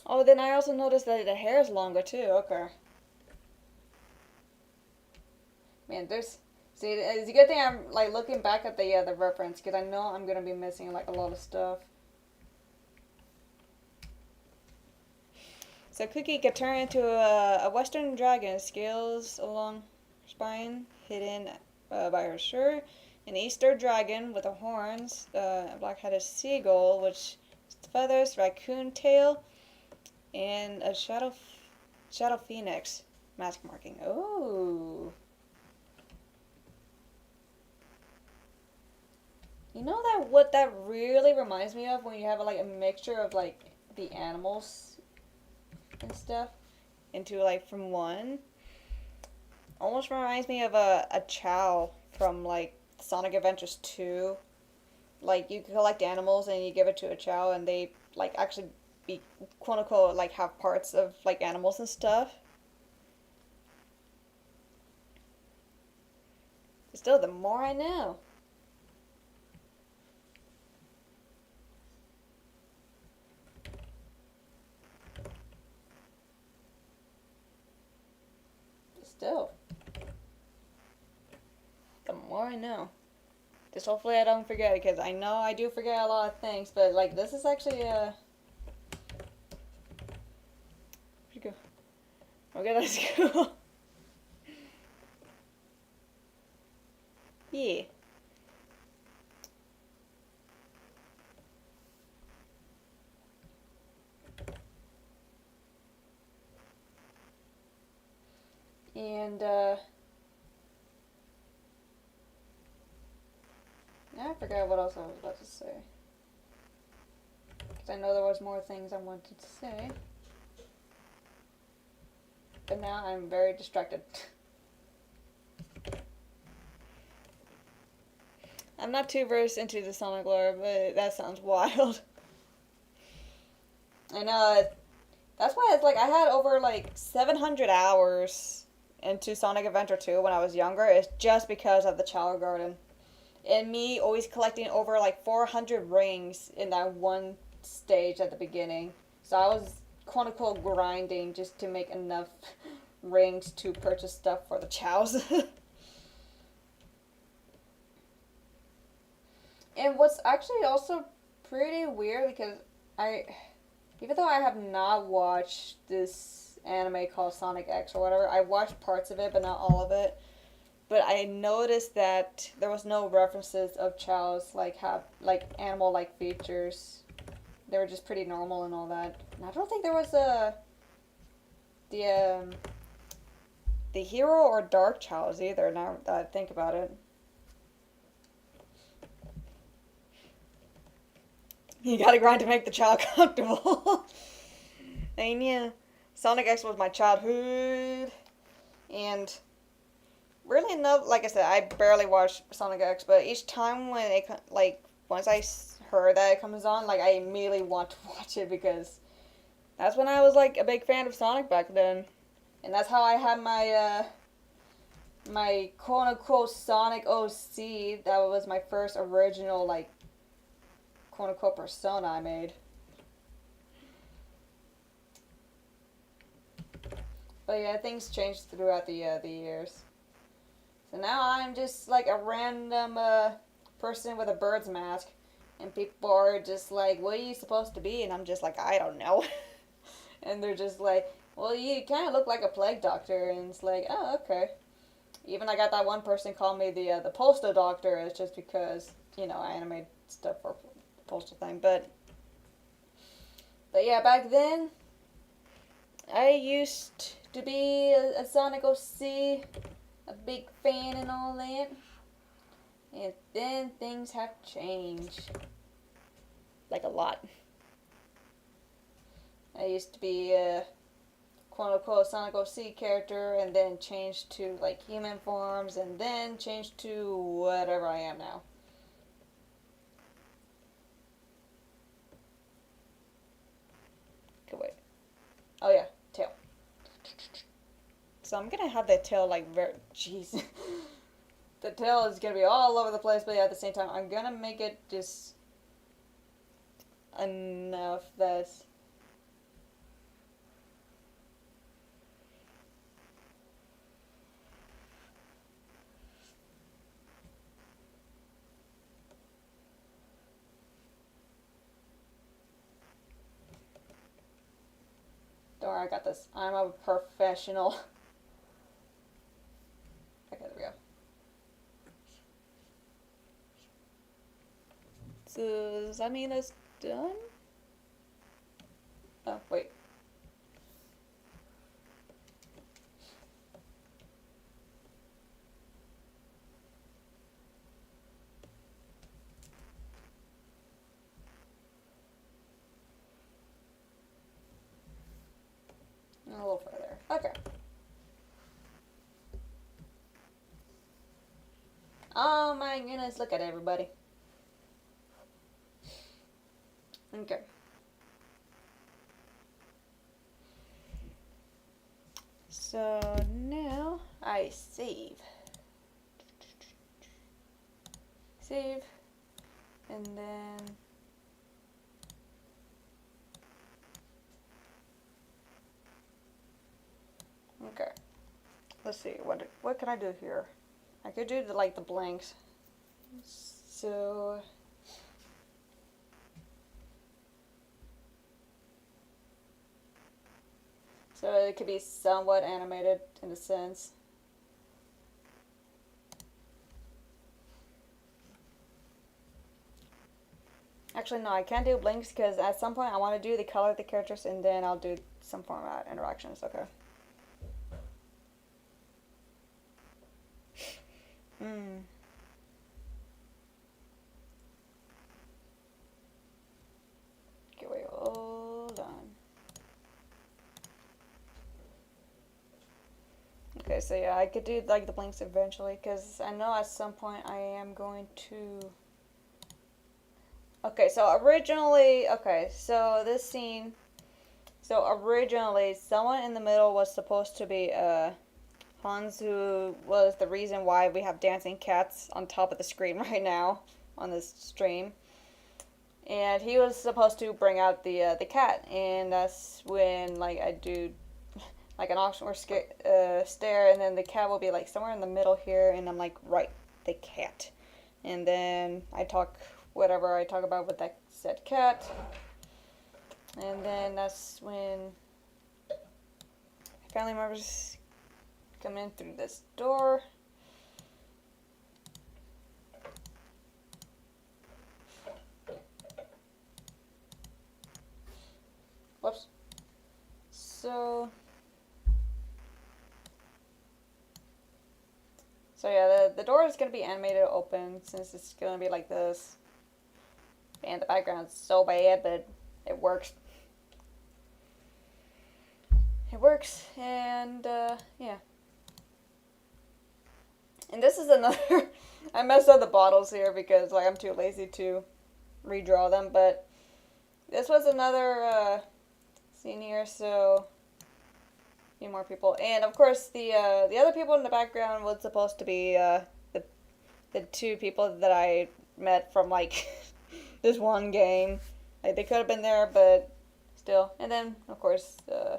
Oh, then I also noticed that the hair is longer too. Okay. Man, see, it's a good thing I'm like looking back at the reference because I know I'm gonna be missing like a lot of stuff. So Cookie could turn into a western dragon, scales along her spine, hidden by her shirt, an Easter dragon with the horns, a black-headed seagull, which feathers, raccoon tail, and a shadow phoenix mask marking. Oh. You know what that really reminds me of when you have like a mixture of like the animals and stuff, into like from one. Almost reminds me of a Chow from like Sonic Adventures 2. Like you collect animals and you give it to a Chow and they like actually be quote unquote like have parts of like animals and stuff. Still, the more I know. Still, the more I know. Just hopefully I don't forget it, because I know I do forget a lot of things, but like this is actually where'd you go? Okay, let's go. Yeah. And now I forgot what else I was about to say. Because I know there was more things I wanted to say. But now I'm very distracted. I'm not too versed into the Sonic lore, but that sounds wild. I know, that's why it's like I had over like 700 hours into Sonic Adventure 2 when I was younger. It's just because of the Chow Garden. And me always collecting over like 400 rings in that one stage at the beginning. So I was quote unquote grinding just to make enough rings to purchase stuff for the Chows. And what's actually also pretty weird, because even though I have not watched this anime called Sonic X or whatever, I watched parts of it but not all of it. But I noticed that there was no references of Chows like have like animal like features. They were just pretty normal and all that. And I don't think there was the the hero or dark Chows either. Now that I think about it, you gotta grind to make the child comfortable. And yeah, Sonic X was my childhood, and really enough, like I said, I barely watched Sonic X, but each time when it like once I heard that it comes on, like I immediately want to watch it, because that's when I was like a big fan of Sonic back then, and that's how I had my quote unquote Sonic OC. That was my first original like quote unquote persona I made. But yeah, things changed throughout the years. So now I'm just like a random person with a bird's mask, and people are just like, "What are you supposed to be?" And I'm just like, "I don't know." And they're just like, "Well, you kind of look like a plague doctor," and it's like, "Oh, okay." Even I got that one person call me the postal doctor. It's just because I animate stuff for the postal thing, but yeah, back then I used to be a Sonic OC, a big fan and all that. And then things have changed. Like a lot. I used to be a quote unquote Sonic OC character, and then changed to like human forms, and then changed to whatever I am now. Okay, wait. Oh yeah, tail. So I'm gonna have that tail like very. Jeez. The tail is gonna be all over the place, but yeah, at the same time, I'm gonna make it just enough that's. Don't worry, I got this. I'm a professional. Okay, there we go. So, does that mean it's done? Oh, wait. A little further. my goodness, look at everybody. Okay. So now I save. Save. And then okay. Let's see, what can I do here? I could do the blanks. So it could be somewhat animated in a sense. Actually, no, I can't do blinks because at some point I want to do the color of the characters and then I'll do some format interactions. Okay. Okay, wait, hold on. Okay, so yeah, I could do the blinks eventually because I know at some point I am going to. Okay, so originally, so this scene, originally someone in the middle was supposed to be Hans, who was the reason why we have dancing cats on top of the screen right now on this stream. And he was supposed to bring out the cat, and that's when I do an auction or stare, and then the cat will be somewhere in the middle here, and I'm right, the cat, and then I talk whatever I talk about with that said cat, and then that's when family members come in through this door. Whoops. So yeah, the door is going to be animated open since it's going to be like this. And the background's so bad, but it works. It works, and yeah. And this is another, I messed up the bottles here because I'm too lazy to redraw them, but this was another scene here, so a few more people. And of course the other people in the background was supposed to be the two people that I met from this one game. They could have been there, but still. And then of course yeah.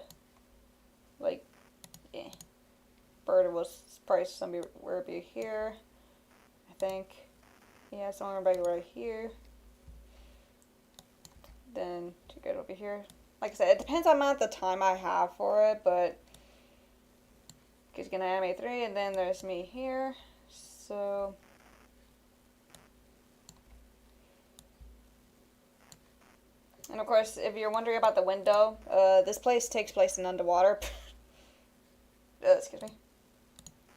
Bird was probably somewhere be here, I think. Yeah, somewhere right here. Then to get over here. Like I said, it depends on the amount of time I have for it, but he's gonna animate 3, and then there's me here. So and of course, if you're wondering about the window, this place takes place in underwater. Excuse me.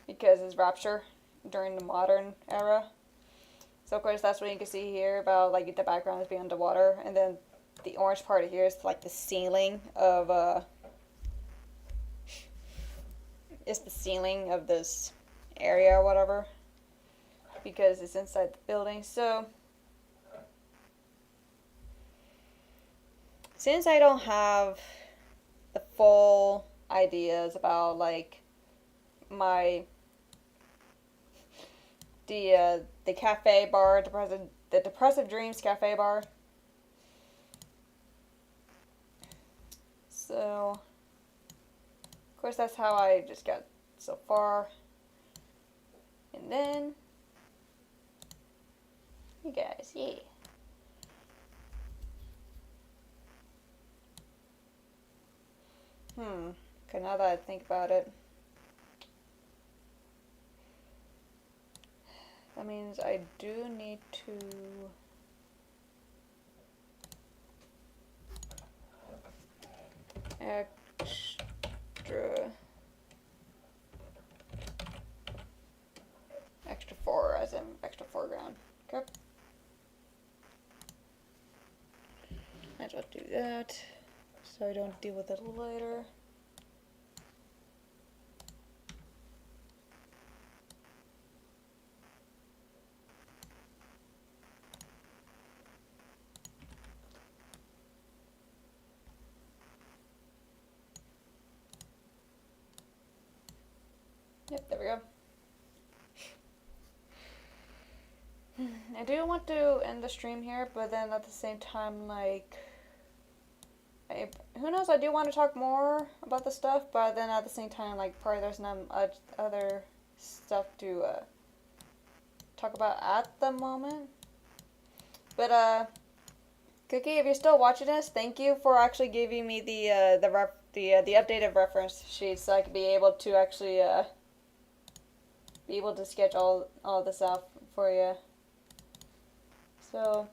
Because it's Rapture during the modern era. So of course that's what you can see here about the background is being underwater, and then the orange part here is the ceiling of it's the ceiling of this area or whatever, because it's inside the building. So since I don't have the full ideas about my the cafe bar, the Depressive Dreams cafe bar. So of course that's how I just got so far. And then you guys, yeah. Okay, now that I think about it, that means I do need to extra 4 as in extra foreground. Okay. Might as well do that so I don't deal with it later. Yep, there we go. I do want to end the stream here, but then at the same time, like, who knows? I do want to talk more about the stuff, but then at the same time, like, probably there's not much other stuff to talk about at the moment. But Cookie, if you're still watching this, thank you for actually giving me the updated reference sheet, so I could be able to actually be able to sketch all this out for you. So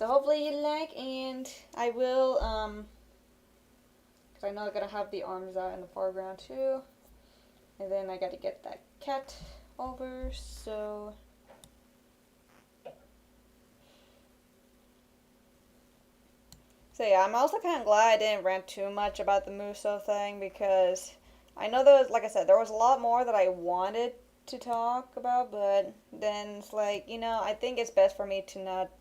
hopefully you like, and I will, because I know I'm going to have the arms out in the foreground too, and then I got to get that cat over, so yeah, I'm also kind of glad I didn't rant too much about the MUSO thing, because I know there was, like I said, there was a lot more that I wanted to talk about, but then it's like, you know, I think it's best for me to not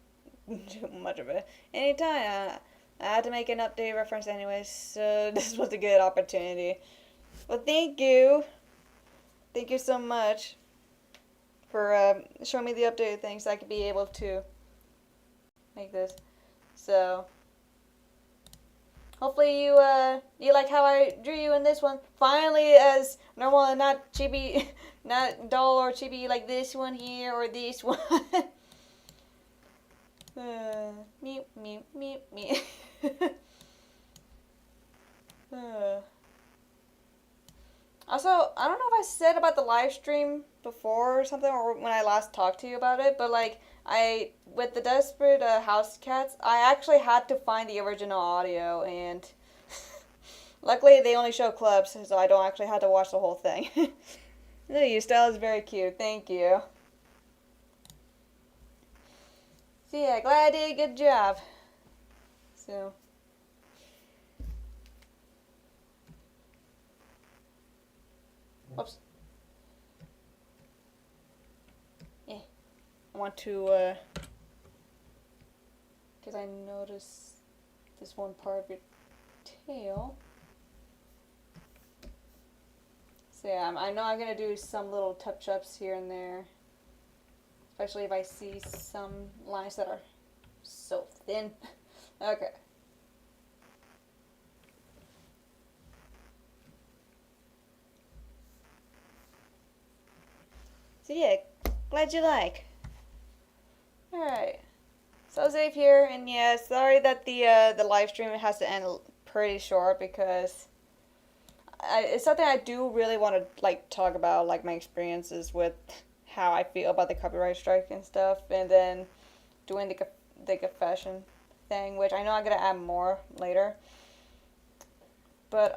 do much of it. Anytime, I had to make an update reference anyways, so this was a good opportunity. Well, thank you. Thank you so much for showing me the updated things so I could be able to make this. So hopefully you like how I drew you in this one. Finally, as normal and not chibi, not dull or chibi like this one here or this one. Meep, meep, meep, meep. Also, I don't know if I said about the live stream before or something, or when I last talked to you about it, but like, with the Desperate House Cats, I actually had to find the original audio, and luckily they only show clips, so I don't actually have to watch the whole thing. Your style is very cute, thank you. So yeah, glad I did a good job. So whoops. Yeah. I want to, because I noticed this one part of your tail. So yeah, I know I'm going to do some little touch-ups here and there. Especially if I see some lines that are so thin. Okay. So yeah, glad you like. Alright. So safe here, and yeah, sorry that the live stream has to end pretty short, because it's something I do really want to like talk about, like my experiences with how I feel about the copyright strike and stuff, and then doing the confession thing, which I know I'm gonna add more later. But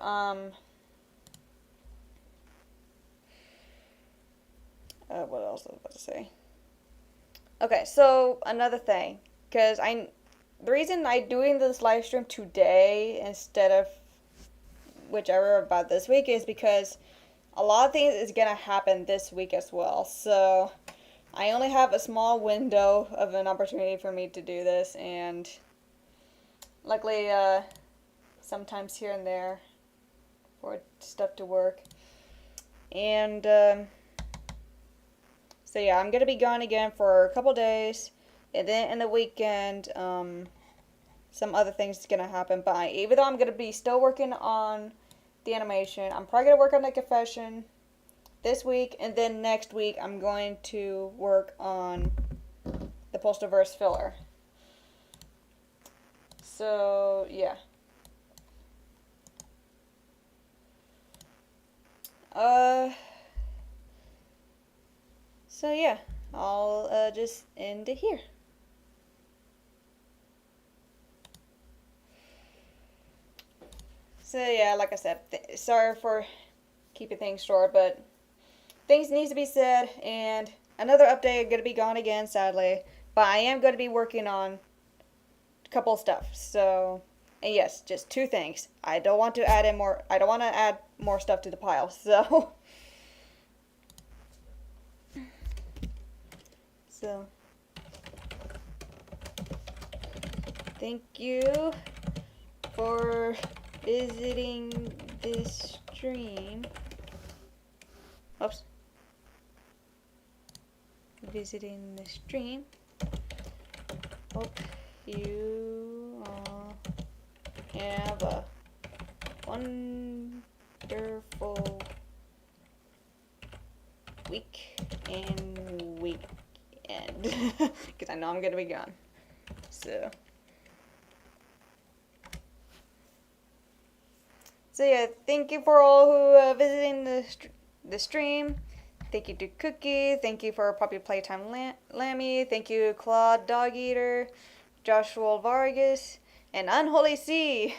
what else was I about to say? Okay, so another thing, because the reason I'm doing this live stream today instead of whichever about this week is because a lot of things is gonna happen this week as well. So I only have a small window of an opportunity for me to do this, and luckily sometimes here and there for stuff to work. And so yeah, I'm gonna be gone again for a couple days, and then in the weekend some other things is gonna happen. But even though I'm gonna be still working on the animation, I'm probably gonna work on the confession this week, and then next week I'm going to work on the Posterverse filler. So yeah. So yeah, I'll just end it here. So yeah, like I said, sorry for keeping things short, but things need to be said, and another update, I'm going to be gone again, sadly, but I am going to be working on a couple of stuff. So, and yes, just two things. I don't want to add more stuff to the pile, so thank you for visiting this stream. Oops. Visiting the stream. Hope you have a wonderful week and weekend. Because I know I'm going to be gone. So yeah, thank you for all who visiting the stream. Thank you to Cookie. Thank you for Puppy Playtime Lammy. Thank you Claude Dog Eater, Joshua Vargas, and Unholy C.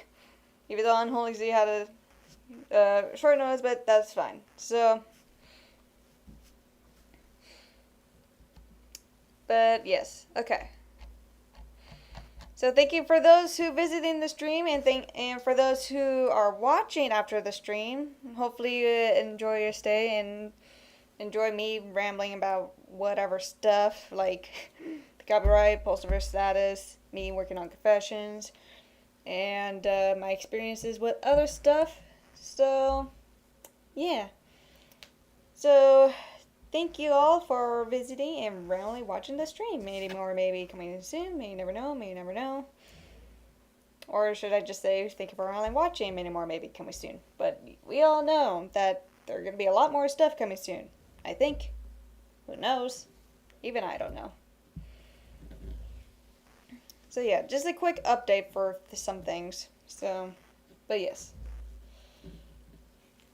Even though Unholy C had a short nose, but that's fine. So, but yes, okay. So thank you for those who visited the stream, and for those who are watching after the stream. Hopefully you enjoy your stay and enjoy me rambling about whatever stuff, like the copyright, postal status, me working on confessions, and my experiences with other stuff. So, yeah. So, thank you all for visiting and randomly watching the stream. Maybe more, maybe coming soon. May you never know. May you never know. Or should I just say thank you for randomly watching. Many more, maybe coming soon. But we all know that there are going to be a lot more stuff coming soon. I think. Who knows? Even I don't know. So yeah, just a quick update for some things. So, but yes.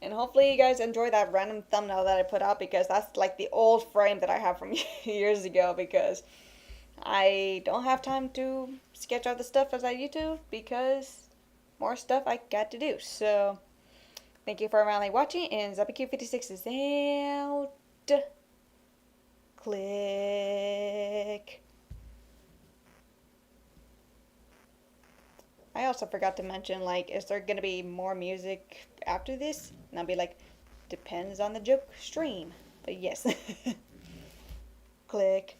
And hopefully you guys enjoy that random thumbnail that I put out, because that's like the old frame that I have from years ago, because I don't have time to sketch out the stuff as I used to, because more stuff I got to do. So, thank you for randomly watching, and ZuppyQ56 is out. Click. I also forgot to mention, like, is there gonna be more music after this? And I'll be like, depends on the joke stream. But yes. Click.